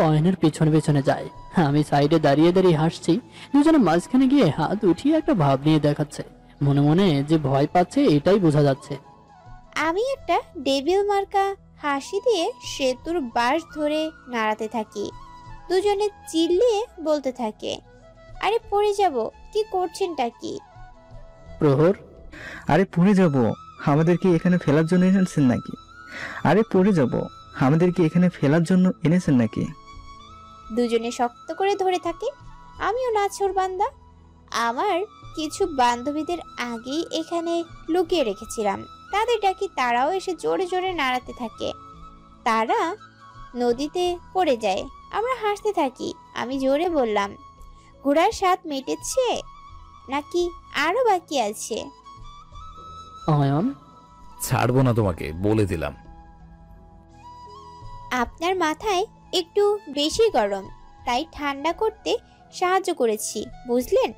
অয়নের পিছনে পিছনে যায়। আমি সাইডে দাঁড়িয়ে দাঁড়িয়ে হাসছি। দুজনে মাঝখানে গিয়ে হাত উঠিয়ে একটা ভাব নিয়ে দেখাচ্ছে। মনে মনে যে ভয় পাচ্ছে এটাই বোঝা যাচ্ছে। আমি একটা ডেভিল মার্কা হাসি দিয়ে সেতুর বাঁশ ধরে নাড়াতে থাকি। দুজনে চিল্লিয়ে বলতে থাকে, আরে পড়ে যাব, কি করছেনটা কি? প্রহর, আরে পড়ে যাব, আমাদের কি এখানে ফেলার জন্য এনেছেন নাকি? আরে পড়ে যাব, আমাদের কি এখানে ফেলার জন্য এনেছেন নাকি? দুজনে শক্ত করে ধরে থাকে। আমিও নাছোড় বান্দা। আমার কিছু বান্ধবীদের আগেই এখানে লুকিয়ে রেখেছিলাম। তাদের ডাকি, তারাও এসে জোরে জোরে নাড়াতে থাকে। তারা নদীতে পড়ে যায়। আমরা হাসতে থাকি। আমি জোরে বললাম, ঘোড়ার স্বাদ মেটেছে নাকি আরো বাকি আছে? অয়ন, ছাড়বো না তোমাকে, বলে দিলাম। আপনার মাথায় একটু বেশি গরম, তাই ঠান্ডা করতে সাহায্য করেছি, বুঝলেন?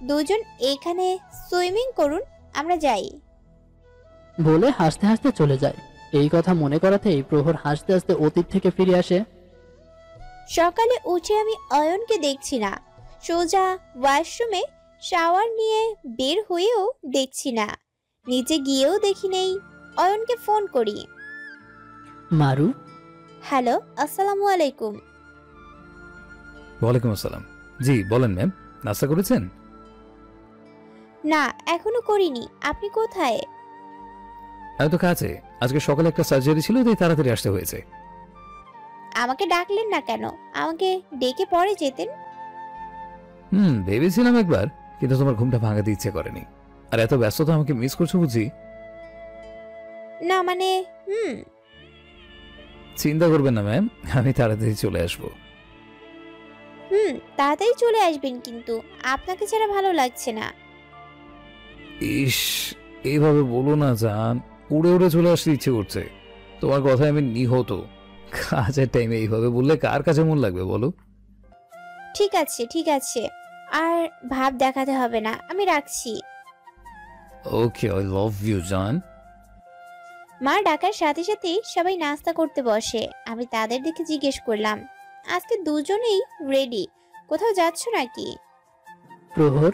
দুজন এখানে সুইমিং করুন, আমরা যাই। বলে হাসতে হাসতে চলে যায়। এই কথা মনে করাতেই প্রহর হাসতে হাসতে অতীত থেকে ফিরে আসে। সকালে উঠে আমি অয়নকে দেখছি না। সোজা ওয়াশরুমে শাওয়ার নিয়ে বের হয়েও দেখছি না। নিচে গিয়েও দেখি নেই। অয়নকে ফোন করি। মারু, হ্যালো, আসসালামু আলাইকুম। ওয়ালাইকুম আসসালাম। জি বলেন ম্যাম, নাস্তা করেছেন? না, এখনো করিনি। আপনি কোথায়? আমি তো কাছে। আজকে সকালে একটা সার্জারি ছিল, তাই তাড়াতাড়ি আসতে হয়েছে। আমাকে ডাকলেন না কেন? আমাকে ডেকে পরে যেতেন। ভেবেছিলাম একবার, কিন্তু তোমার ঘুমটা ভাঙাতে ইচ্ছে করেনি। আর এত ব্যস্ততা আমাকে মিস করছো বুঝি? না মানে চিন্তা করবেন না ম্যাম, আমি তাড়াতাড়ি চলে আসবো। তাড়াতাড়ি চলে আসবেন, কিন্তু আপনাকে ছাড়া ভালো লাগছে না। ইস, এইভাবে বলো না জান, উড়ে উড়ে চলে আসতে ইচ্ছে করছে। তোমার কথায় আমি নিহত। কাজের টাইমে এইভাবে বললে কার কাছে মন লাগবে বলো? ঠিক আছে ঠিক আছে, আর ভাব দেখাতে হবে না, আমি রাখছি। ওকে, আই লাভ ইউ জান। মা ডাকার সাথে সাথে সবাই নাস্তা করতে বসে। আমি তাদের দেখে জিজ্ঞেস করলাম, আজকে দুজনেই রেডি, কোথাও যাচ্ছ নাকি? প্রহর,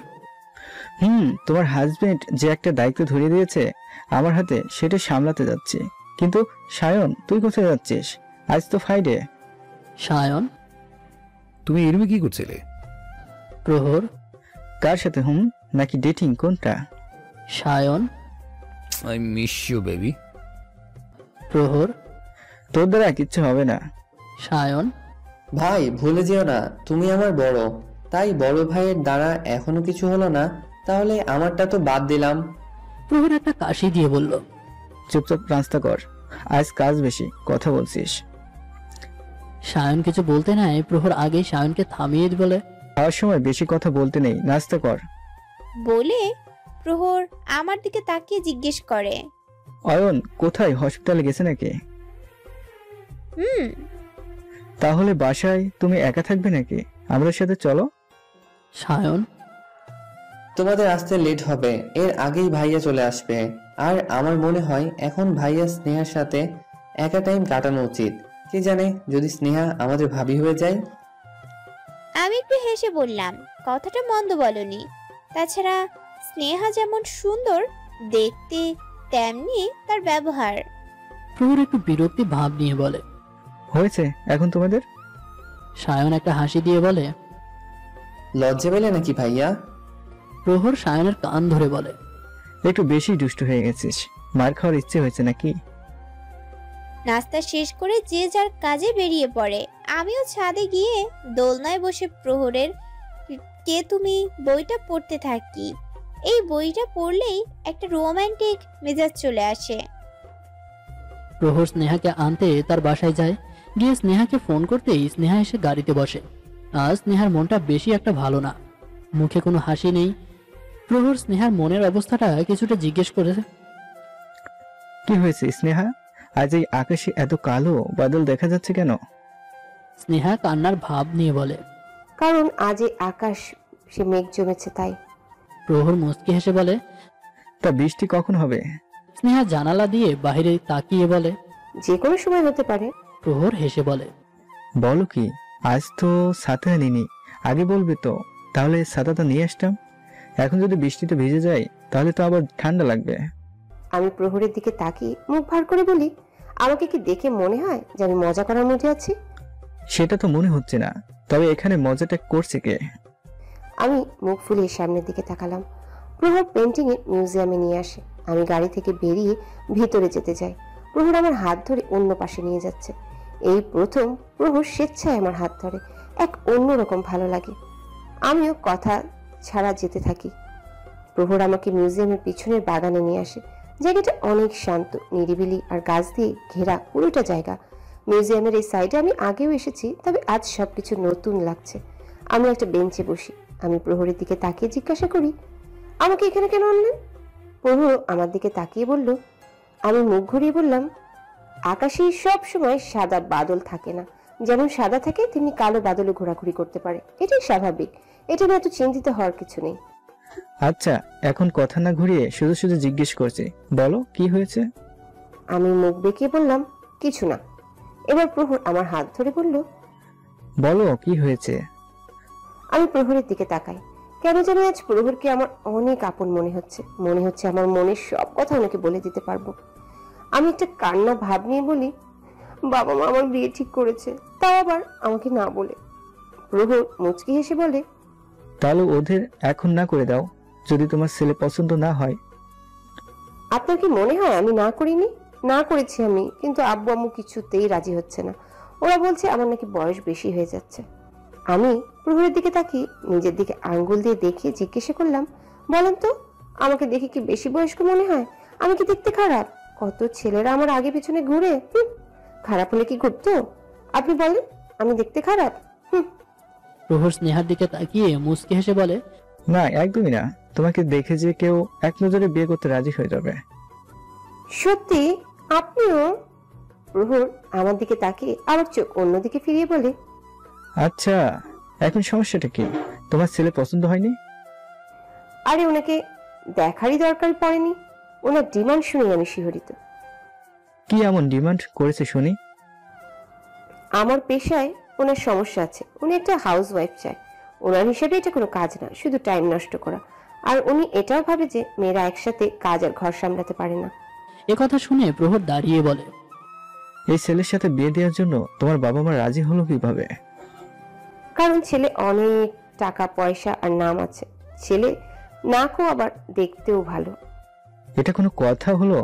তোমার হাজবেন্ড যে একটা দায়িত্ব ধরিয়ে দিয়েছে আমার হাতে, সেটা সামলাতে যাচ্ছি। কিন্তু সায়ন, তুই কোথায় যাচ্ছিস? আজ তো ফ্রাইডে। সায়ন, তুমি এরমে কি করছিলে? প্রহর, কার সাথে? নাকি ডেটিং, কোনটা? Sayan, I miss you baby. Prahar, তোর দ্বারা কিচ্ছু হবে না। সায়ন, ভাই ভুলে যেও না, তুমি আমার বড়। তাই বড় ভাইয়ের দ্বারা এখনো কিছু হলো না, তাহলে আমারটা তো বাদ দিলাম। প্রহর একটা কাশি দিয়ে বলল, চুপচাপ নাস্তা কর, আজ কাজ বেশি, কথা বলছিস। সায়ন কিছু বলতে নাই প্রহর আগেই সায়নকে থামিয়ে বলে, খাওয়ার সময় বেশি কথা বলতে নেই, নাস্তা কর। বলে প্রহর আমার দিকে তাকিয়ে জিজ্ঞেস করে, অয়ন কোথায়? হসপিটালে গেছে নাকি? তাহলে বাসায় তুমি একা থাকবে নাকি? আমাদের সাথে চলো। সায়ন, তোমাদের আসতে লেট হবে, এর আগেই ভাইয়া চলে আসবে। আর আমার মনে হয় এখন ভাইয়া স্নেহার সাথে একা টাইম কাটানো উচিত। কে জানে, যদি স্নেহা আমাদের ভাবি হয়ে যায়। আমি একটু হেসে বললাম, কথাটা মন্দ বলনি। তাছাড়া স্নেহা যেমন সুন্দর দেখতে, তেমনি তার ব্যবহার। প্রহর একটু বিরক্তি ভাব নিয়ে বলে, হয়েছে এখন তোমাদের? সায়ন একটা হাসি দিয়ে বলে, লজ্জা পেলে নাকি ভাইয়া? প্রহর সায়নের কান ধরে বলে, একটু বেশি দুষ্টু হয়ে গেছিস, মার খাওয়ার ইচ্ছে হয়েছে নাকি? নাস্তা শেষ করে যে যার কাজে বেরিয়ে পড়ে। আমিও ছাদে গিয়ে দোলনায় বসে প্রহরের কে তুমি বইটা পড়তে থাকি। এই বইটা পড়লেই একটা রোমান্টিক মেজাজ চলে আসে। প্রহর স্নেহাকে আনতে তার বাসায় যায়। গিয়ে স্নেহাকে ফোন করতেই স্নেহা এসে গাড়িতে বসে। আজ স্নেহার মনটা বেশি একটা ভালো না, মুখে কোনো হাসি নেই। প্রহর স্নেহার মনের অবস্থাটা কিছুটা জিজ্ঞেস করেছে, কি হয়েছে স্নেহা? আজ এই আকাশে এত কালো বাদল দেখা যাচ্ছে কেন? স্নেহা কান্নার ভাব নিয়ে বলে, কারণ আজ এই আকাশ সে মেঘ জমেছে তাই। প্রহর মুচকি হেসে বলে, তা বৃষ্টি কখন হবে? স্নেহা জানালা দিয়ে বাইরে তাকিয়ে বলে, যে কোনো সময় হতে পারে। প্রহর হেসে বলে, বলো কি, আজ তো ছাতা আনিনি, আগে বলবে তো, তাহলে ছাতাটা নিয়ে আসতাম। এখন যদি বৃষ্টিতে ভিজে যাই তাহলে তো আবার ঠান্ডা লাগবে। আমি প্রহরের দিকে তাকিয়ে মুখ ভার করে বলি, আমাকে কি দেখে মনে হয় যে আমি মজা করার মধ্যে আছি? সেটা তো মনে হচ্ছে না, তবে এখানে মজাটা করছে কে? আমি মুখ ফুলিয়ে সামনের দিকে তাকালাম। প্রহর পেন্টিং এর মিউজিয়ামে নিয়ে আসে। আমি গাড়ি থেকে বেরিয়ে ভিতরে যেতে যাই। প্রহর আমার হাত ধরে অন্য পাশে নিয়ে যাচ্ছে। এই প্রথম প্রহর স্বেচ্ছায় আমার হাত ধরে, এক অন্যরকম ভালো লাগে। আমিও কথা ছাড়া যেতে থাকি। প্রহর আমাকে মিউজিয়ামের পিছনের বাগানে নিয়ে আসে। জায়গাটা অনেক শান্ত, নিরিবিলি আর গাছ দিয়ে ঘেরা পুরোটা জায়গা। মিউজিয়ামের এই সাইডে আমি আগেও এসেছি, তবে আজ সবকিছু নতুন লাগছে। আমি একটা বেঞ্চে বসি। আমি প্রহরের দিকে তাকিয়ে জিজ্ঞাসা করি, আমাকে এখানে কেন আনলেন? প্রহর আমার দিকে তাকিয়ে বলল। আমি মুখ ঘুরিয়ে বললাম, আকাশে সব সময় সাদা বাদল থাকে না, যেমন সাদা থাকে তেমনি কালো বাদলও ঘোরাঘুরি করতে পারে, এটাই স্বাভাবিক। এটা নিয়ে এত চিন্তিত হওয়ার কিছু নেই। আচ্ছা, এখন কথা না ঘুরিয়ে শুধু শুধু জিজ্ঞেস করছি, বলো কি হয়েছে? আমি মুখ বেঁকিয়ে বললাম, কিছু না। এবার প্রহর আমার হাত ধরে বলল, বলো কি হয়েছে? আমি প্রহরের দিকে তাকাই। কেন জানি আজ প্রহরকে আমার অনেক আপন মনে হচ্ছে। মনে হচ্ছে আমার মনের সব কথা ওনাকে বলে দিতে পারবো। আমি একটা কান্না ভাব নিয়ে বলি, বাবা মা আমার বিয়ে ঠিক করেছে, তাও আবার আমাকে না বলে। প্রহর মুচকি হেসে বলে, তাহলে ওদের এখন না করে দাও, যদি তোমার ছেলে পছন্দ না হয়। আপনার কি মনে হয় আমি না করিনি? না করেছি আমি, কিন্তু আব্বু আম্মু কিছুতেই রাজি হচ্ছে না। ওরা বলছে আমার নাকি বয়স বেশি হয়ে যাচ্ছে। আমি প্রহরের দিকে তাকিয়ে নিজের দিকে আঙ্গুল দিয়ে দেখিয়ে জিজ্ঞাসা করলাম, বলেন তো, আমাকে দেখে কি বেশি বয়স্ক মনে হয়? আমি কি দেখতে খারাপ? কত ছেলেরা আমার আগে পিছনে ঘুরে। খারাপ হলে কি ঘুরতো? আপনি বলেন, আমি দেখতে খারাপ? প্রহর স্নেহার দিকে তাকিয়ে মুচকি হেসে বলে, না, একদমই না। তোমাকে দেখে যে কেউ এক নজরে বিয়ে করতে রাজি হয়ে যাবে। সত্যি? আপনিও? প্রহর আমার দিকে তাকিয়ে আবার চোখ অন্যদিকে ফিরিয়ে বলে, আচ্ছা, এখন সমস্যাটা কি? তোমার ছেলে পছন্দ হয়নি? আরে ওনাকে দেখারই দরকার পড়েনি। ওনার ডিমান্ড শুনে আমি শিহরিত। কি এমন ডিমান্ড করেছে শুনি? আমার পেশায় ওনার সমস্যা আছে। উনি একটা হাউস ওয়াইফ চায়। ওনার হিসেবে এটা কোনো কাজ না, শুধু টাইম নষ্ট করা। আর উনি এটাও ভাবে যে মেয়েরা একসাথে কাজ আর ঘর সামলাতে পারে না। একথা শুনে প্রহর দাঁড়িয়ে বলে, এই ছেলের সাথে বিয়ে দেওয়ার জন্য তোমার বাবা মা রাজি হলো কিভাবে? কারণ ছেলে অনেক টাকা পয়সা আর নাম আছে। ছেলে নাকও আবার দেখতেও ভালো। এটা কোনো কথা হলো?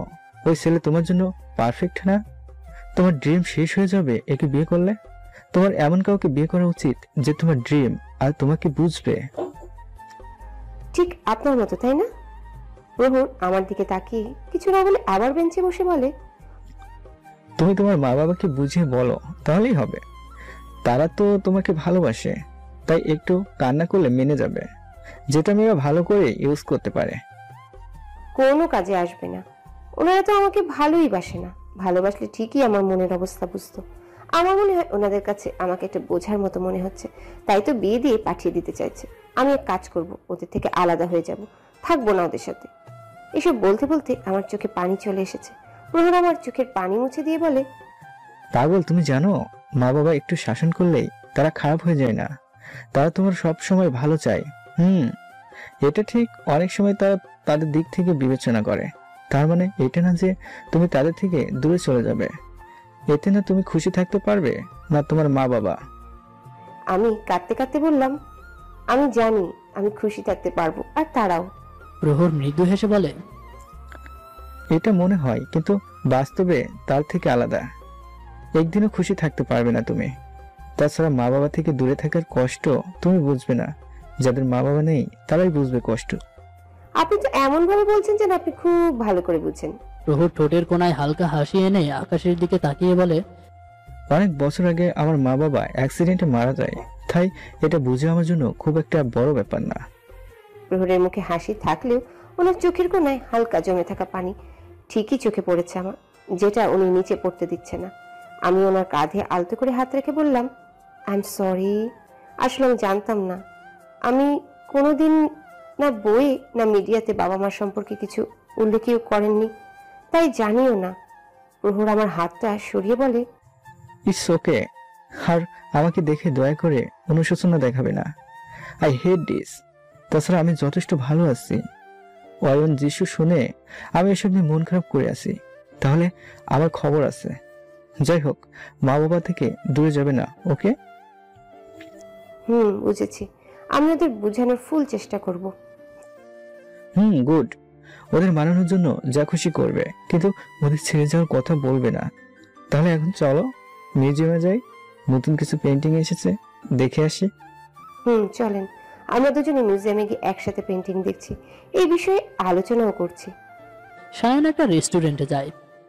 ওই ছেলে তোমার জন্য পারফেক্ট না? তোমার ড্রিম শেষ হয়ে যাবে একে বিয়ে করলে। তোমার এমন কাউকে বিয়ে করা উচিত যে তোমার ড্রিম আর তোমাকে বুঝবে। ঠিক আপনার মতো, তাই না? প্রহর আমার দিকে তাকিয়ে কিছু না বলে আবার বেঞ্চে বসে বলে, তুমি তোমার মা বাবাকে বুঝিয়ে বলো, তাহলেই হবে। তারা তো তোমাকে ভালোবাসে, তাই একটু কান্না করলে মেনে যাবে, যেটা মেয়েরা ভালো করে ইউজ করতে পারে। কোনো কাজে আসবে না। ওনারা তো আমাকে ভালোই বাসে না। ভালোবাসলে ঠিকই আমার মনের অবস্থা বুঝতো। আমার মনে হয় ওনাদের কাছে আমাকে একটা বোঝার মতো মনে হচ্ছে, তাই তো বিয়ে দিয়ে পাঠিয়ে দিতে চাইছে। আমি এক কাজ করব, ওদের থেকে আলাদা হয়ে যাব, থাকবো না ওদের সাথে। এসব বলতে বলতে আমার চোখে পানি চলে এসেছে। প্রহর আমার চোখের পানি মুছে দিয়ে বলে, পাগল, তুমি জানো মা বাবা একটু শাসন করলেই তারা খারাপ হয়ে যায় না। তারা তোমার সব সময় ভালো চায়। এটা ঠিক। অনেক সময় তারা তাদের দিক থেকে বিবেচনা করে। তার মানে এটা না যে তুমি তাদের থেকে দূরে চলে যাবে। এতে না তুমি খুশি থাকতে পারবে না তোমার মা বাবা। আমি কাঁদতে কাঁদতে বললাম, আমি জানি আমি খুশি থাকতে পারবো, আর তারাও। প্রহর মৃদু হেসে বলে, এটা মনে হয়, কিন্তু বাস্তবে তার থেকে আলাদা। একদিনও খুশি থাকতে পারবে না তুমি। তাছাড়া মা বাবা থেকে দূরে থাকার কষ্ট তুমি বুঝবে না, যাদের মা বাবা নেই তারাই বুঝবে কষ্ট। আপনি তো এমন ভাবে বলছেন যেন আপনি খুব ভালো করে বুঝেন। প্রহর ঠোঁটের কোনায় হালকা হাসি এনে আকাশের দিকে তাকিয়ে বলে, অনেক বছর আগে আমার মা বাবা অ্যাক্সিডেন্টে মারা যায়, তাই এটা বুঝে আমার জন্য খুব একটা বড় ব্যাপার না। প্রহরের মুখে হাসি থাকলেও ওনার চোখের কোনায় হালকা জমে থাকা পানি ঠিকই চোখে পড়েছে আমার, যেটা উনি নিচে পড়তে দিচ্ছে না। আমি ওনার কাঁধে আলতো করে হাত রেখে বললাম, আই এম সরি। আসলে আমি জানতাম না। আমি কোনোদিন না বইয়ে না মিডিয়াতে বাবা মার সম্পর্কে কিছু উল্লেখও করেননি, তাই জানিও না। প্রহর আমার হাতটা সরিয়ে বলে, ইটস ওকে, আর আমাকে দেখে দয়া করে অনুশোচনা দেখাবে না। I hate this. তাছাড়া আমি যথেষ্ট ভালো আছি। অয়ন যিশু শুনে আমি এসব নিয়ে মন খারাপ করে আছি, তাহলে আমার খবর আছে। যাই হোক, মা বাবা থেকে দূরে যাবে না, ওকে? বুঝেছি। আমি ওদের বোঝানোর ফুল চেষ্টা করব। গুড। ওদের মানানোর জন্য যা খুশি করবে, কিন্তু ওদের ছেড়ে যাওয়ার কথা বলবে না। তাহলে এখন চলো মিউজিয়ামে যাই, নতুন কিছু পেন্টিং এসেছে, দেখে আসি। চলেন। আমরা দুজনে মিউজিয়ামে গিয়ে একসাথে পেন্টিং দেখছি, এই বিষয়ে আলোচনাও করছি। সায়ন একটা রেস্টুরেন্টে যায়,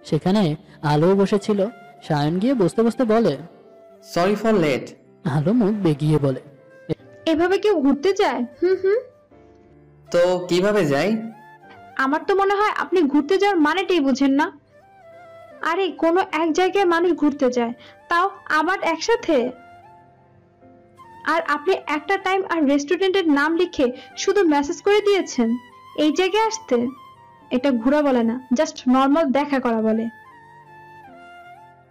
সেখানে আলো বসেছিল। সায়ন গিয়ে বসতে বসতে বলে, সরি ফর লেট। আলো মুখ বেগিয়ে বলে, এভাবে কেউ ঘুরতে যায়? তো কিভাবে যাই? আমার তো মনে হয় আপনি ঘুরতে যাওয়ার মানেটাই বুঝেন না। আরে কোনো এক জায়গায় মানুষ ঘুরতে যায়, তাও আবার একসাথে। আর আপনি একটা টাইম আর রেস্টুরেন্টের নাম লিখে শুধু মেসেজ করে দিয়েছেন এই জায়গায় আসতে। এটা ঘোরা বলে না, জাস্ট নর্মাল দেখা করা বলে।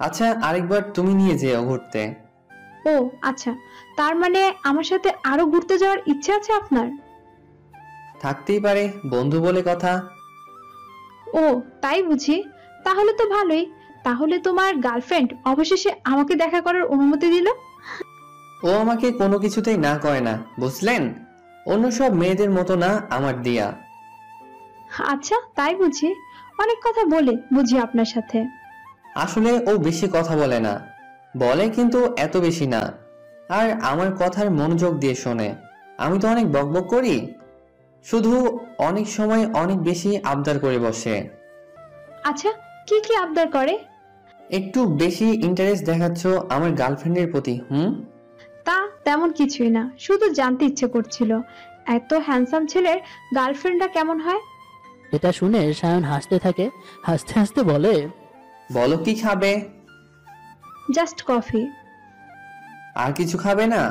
আচ্ছা, আরেকবার তুমি নিয়ে যেও ঘুরতে। ও আচ্ছা, তার মানে আমার সাথে আরো ঘুরতে যাওয়ার ইচ্ছে আছে আপনার? থাকতেই পারে, বন্ধু বলে কথা। ও তাই বুঝি, তাহলে তো ভালোই। তাহলে তোমার গার্লফ্রেন্ড অবশেষে আমাকে দেখা করার অনুমতি দিল? ও আমাকে কোনো কিছুতেই না করে না, বুঝলেন? অন্য সব মেয়েদের মতো না আমার দিয়া। আচ্ছা তাই বুঝি, অনেক কথা বলে বুঝি আপনার সাথে। আসলে ও বেশি কথা বলে না, বলে কিন্তু এত বেশি না। আর আমার কথার মনোযোগ দিয়ে শোনে। আমি তো অনেক বকবক করি, শুধু অনেক সময় অনেক বেশি আবদার করে বসে। আচ্ছা, কি কি আবদার করে? একটু বেশি ইন্টারেস্ট দেখাচ্ছ আমার গার্লফ্রেন্ডের প্রতি। তা তেমন কিছুই না, শুধু জানতে ইচ্ছে করছিল এত হ্যান্ডসাম ছেলের গার্লফ্রেন্ডটা কেমন হয়। এটা শুনে সায়ন হাসতে থাকে, হাসতে হাসতে বলে, বলো কি খাবে? Just coffee. আর কিছু খাবে না?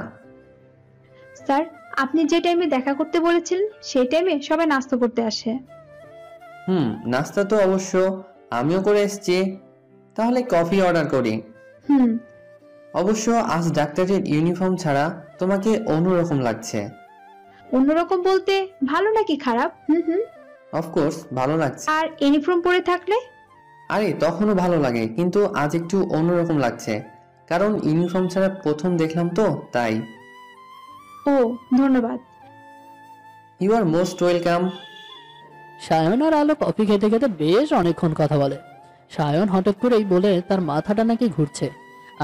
স্যার, আপনি যে টাইমে দেখা করতে বলেছিলেন সেই টাইমে সবাই নাস্তা করতে আসে। নাস্তা তো অবশ্য আমিও করে এসেছি। তাহলে কফি অর্ডার করি। অবশ্য আজ ডাক্তারের ইউনিফর্ম ছাড়া তোমাকে অন্যরকম লাগছে। অন্যরকম বলতে ভালো নাকি খারাপ? অফকোর্স ভালো লাগছে। আর ইউনিফর্ম পরে থাকলে? আরে তখনও ভালো লাগে, কিন্তু আজ একটু অন্যরকম লাগছে, কারণ ইউনিফর্ম ছাড়া প্রথম দেখলাম তো, তাই। ও ধন্যবাদ। You are most welcome. Sayan আর আলো কফি খেতে খেতে বেশ অনেকক্ষণ কথা বলে। সায়ন হঠাৎ করেই বলে তার মাথাটা নাকি ঘুরছে,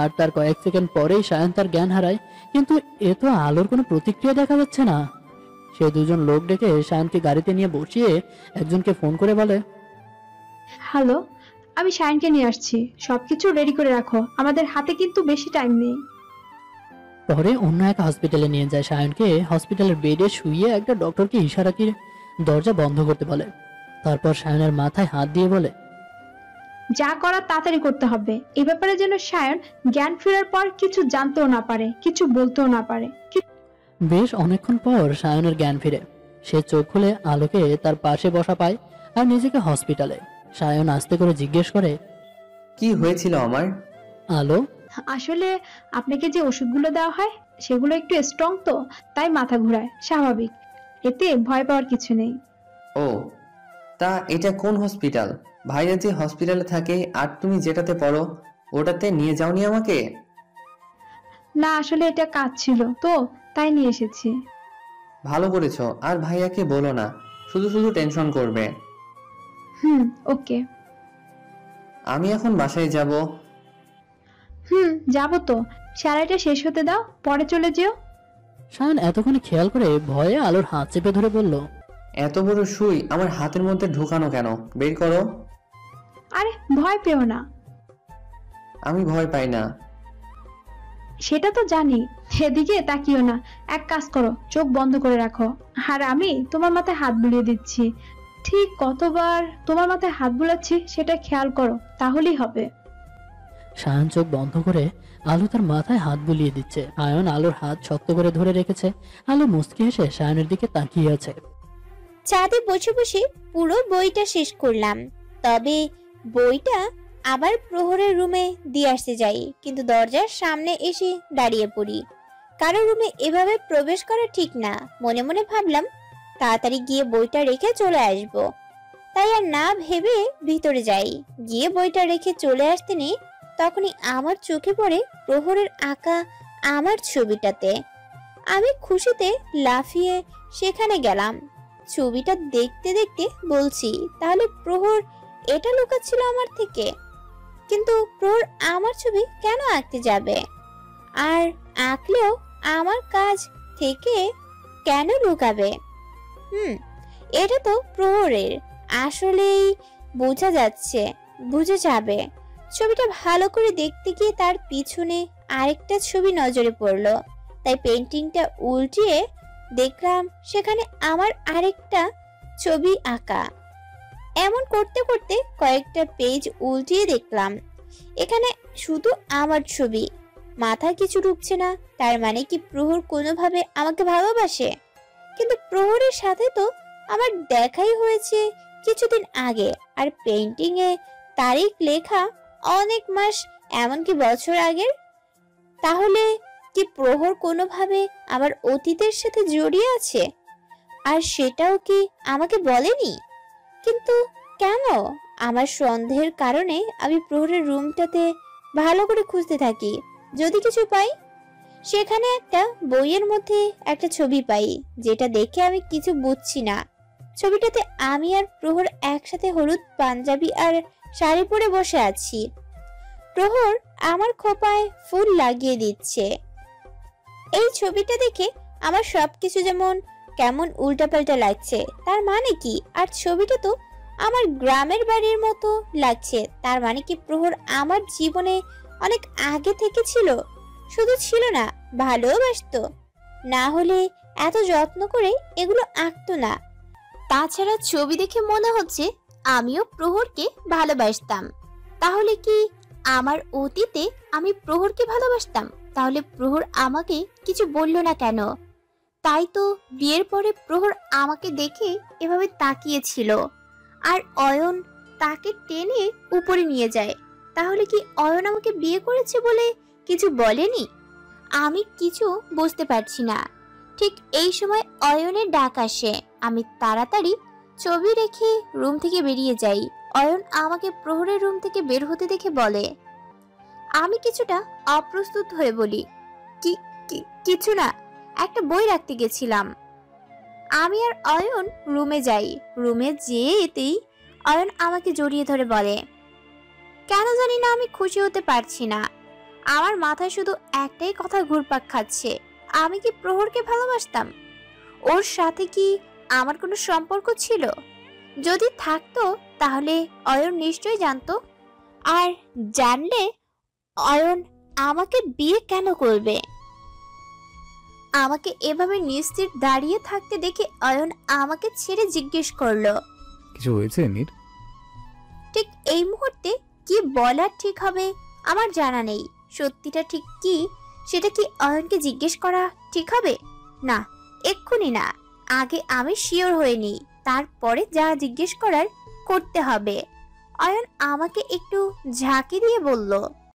আর তার কয়েক সেকেন্ড পরেই সায়ন তার জ্ঞান হারায়। কিন্তু এ তো আলোর কোনো প্রতিক্রিয়া দেখা যাচ্ছে না। সে দুজন লোক ডেকে সায়নকে গাড়িতে নিয়ে বসিয়ে একজনকে ফোন করে বলে, হ্যালো, আমি সায়নকে নিয়ে আসছি, সবকিছু রেডি করে রাখো, আমাদের হাতে কিন্তু বেশি টাইম নেই। পরে অন্য এক হসপিটালে নিয়ে যায়। সায়নকে হসপিটালের বেডে শুইয়ে একটা ডক্টরকে ইশারা করে দরজা বন্ধ করতে বলে। তারপর সায়নের মাথায় হাত দিয়ে বলে, যা করার তাড়াতাড়ি করতে হবে। এই ব্যাপারে যেন সায়ন জ্ঞান ফেরার পর কিছু জানতেও না পারে, কিছু বলতেও না পারে। বেশ অনেকক্ষণ পর সায়নের জ্ঞান ফিরে। সে চোখ খুলে আলোকে তার পাশে বসা পায় আর নিজেকে হসপিটালে। সায়ন আস্তে করে জিজ্ঞেস করে, কি হয়েছিল আমার? আলো, আসলে আপনাকে যে ওষুধগুলো দেওয়া হয় সেগুলো একটু স্ট্রং তো, তাই মাথা ঘোরায়, স্বাভাবিক, এতে ভয় পাওয়ার কিছু নেই। ও, তা এটা কোন হসপিটাল? ভাইয়া যে হসপিটালে থাকে আর তুমি যেটাতে পড়ো ওটাতে নিয়ে যাওনি আমাকে? না, আসলে এটা কাজ ছিল তো, তাই নিয়ে এসেছি। ভালো করেছো। আর ভাইয়াকে বলো না, শুধু শুধু টেনশন করবে। ওকে। আমি এখন বাসায় যাব। যাবো তো, সারাইটা শেষ হতে দাও, পরে চলে যেও। সায়ন এতক্ষণে খেয়াল করে ভয়ে আলোর হাত চেপে ধরে বলল, এত বড় সুই আমার হাতের মধ্যে ঢুকানো কেন? বের করো। আরে ভয় পেও না। আমি ভয় পাই না। সেটা তো জানি। এদিকে তাকিও না, এক কাজ করো, চোখ বন্ধ করে রাখো, আর আমি তোমার মাথায় হাত বুলিয়ে দিচ্ছি। ঠিক কতবার তোমার মাথায় হাত বুলাচ্ছি সেটা খেয়াল করো, তাহলেই হবে। সায়ন চোখ বন্ধ করে আলো তার মাথায় হাত বুলিয়ে দিচ্ছে। আয়ন আলোর হাত শক্ত করে ধরে রেখেছে। আলো মুচকি হেসে সায়নের দিকে তাকিয়ে আছে। ছাদে বসে বসে পুরো বইটা শেষ করলাম, তবে বইটা আবার প্রহরের রুমে দিয়ে আসতে যাই, কিন্তু দরজার সামনে এসে দাঁড়িয়ে পড়ি। কারো রুমে এভাবে প্রবেশ করা ঠিক না। মনে মনে ভাবলাম তাড়াতাড়ি গিয়ে বইটা রেখে চলে আসব। তাই আর না ভেবে ভিতরে যাই। গিয়ে বইটা রেখে চলে আসতে নেই তখনই আমার চোখে পড়ে প্রহরের আঁকা আমার ছবিটাতে। আমি খুশিতে লাফিয়ে সেখানে গেলাম। ছবিটা দেখতে দেখতে বলছি, তাহলে প্রহর এটা লুকাচ্ছিল আমার থেকে। কিন্তু প্রহর আমার ছবি কেন আঁকতে যাবে? আর আঁকলেও আমার কাজ থেকে কেন লুকাবে? এটা তো প্রহরের। আসলেই বোঝা যাচ্ছে, বুঝে যাবে। ছবিটা ভালো করে দেখতে গিয়ে তার পিছনে আরেকটা ছবি নজরে পড়লো। তাই পেন্টিংটা উল্টিয়ে দেখলাম সেখানে আমার আরেকটা ছবি আঁকা। এমন করতে করতে কয়েকটা পেজ উল্টিয়ে দেখলাম এখানে শুধু আমার ছবি। মাথায় কিছু ঢুকছে না। তার মানে কি প্রহর কোনোভাবে আমাকে ভালোবাসে? কিন্তু প্রহরের সাথে তো আমার দেখাই হয়েছে কিছুদিন আগে, আর পেন্টিং এ তারিখ লেখা অনেক মাস, এমনকি বছর আগের। তাহলে কি প্রহর কোনোভাবে আমার অতীতের সাথে জড়িয়ে আছে? আর সেটাও কি আমাকে বলেনি? কিন্তু কেন? আমার সন্দেহের কারণে আমি প্রহরের রুমটাতে ভালো করে খুঁজতে থাকি। যদি কিছু পাই, সেখানে একটা বইয়ের মধ্যে একটা ছবি পাই, যেটা দেখে আমি কিছু বুঝছি না। ছবিটাতে আমি আর প্রহর একসাথে হলুদ পাঞ্জাবি আর শাড়ি পরে বসে আছি। প্রহর আমার খোপায় ফুল লাগিয়ে দিচ্ছে। এই ছবিটা দেখে আমার সবকিছু যেমন কেমন উল্টাপাল্টা লাগছে। তার মানে কি? আর ছবিটা তো আমার গ্রামের বাড়ির মতো লাগছে। তার মানে কি প্রহর আমার জীবনে অনেক আগে থেকে ছিল? শুধু ছিল না, ভালোবাসতো। না হলে এত যত্ন করে এগুলো আঁকতো না। তাছাড়া ছবি দেখে মনে হচ্ছে আমিও প্রহরকে ভালোবাসতাম। তাহলে কি আমার অতীতে আমি প্রহরকে ভালোবাসতাম? তাহলে প্রহর আমাকে কিছু বলল না কেন? তাই তো বিয়ের পরে প্রহর আমাকে দেখে এভাবে তাকিয়েছিল, আর অয়ন তাকে টেনে উপরে নিয়ে যায়। তাহলে কি অয়ন আমাকে বিয়ে করেছে বলে কিছু বলেনি? আমি কিছু বুঝতে পারছি না। ঠিক এই সময় অয়নের ডাক আসে। আমি তাড়াতাড়ি ছবি রেখে রুম থেকে বেরিয়ে যাই। অয়ন আমাকে প্রহরের রুম থেকে বের হতে দেখে বলে। আমি কিছুটা অপ্রস্তুত হয়ে বলি, কিছু না, একটা বই রাখতে গেছিলাম। আমি আর অয়ন রুমে যাই। রুমে যেতেই অয়ন আমাকে জড়িয়ে ধরে বলে, কেন জানি না আমি খুশি হতে পারছি না। আমার মাথায় শুধু একটাই কথা ঘুরপাক খাচ্ছে, আমি কি প্রহরকে ভালোবাসতাম? ওর সাথে কি আমার কোনো সম্পর্ক ছিল? যদি থাকতো তাহলে অয়ন নিশ্চয়ই জানতো। আর জানলে অয়ন আমাকে বিয়ে কেন করবে? আমাকে এভাবে নিশ্চিত দাঁড়িয়ে থাকতে দেখে অয়ন আমাকে ছেড়ে জিজ্ঞেস করলো, কিছু হয়েছে নীর? ঠিক এই মুহূর্তে কি বলার ঠিক হবে আমার জানা নেই। সত্যিটা ঠিক কি সেটা কি অয়নকে জিজ্ঞেস করা ঠিক হবে? না, এক্ষুনি না। আগে আমি শিওর হয়ে নিই, তারপরে যা জিজ্ঞেস করার করতে হবে। অয়ন আমাকে একটু ঝাঁকি দিয়ে বলল,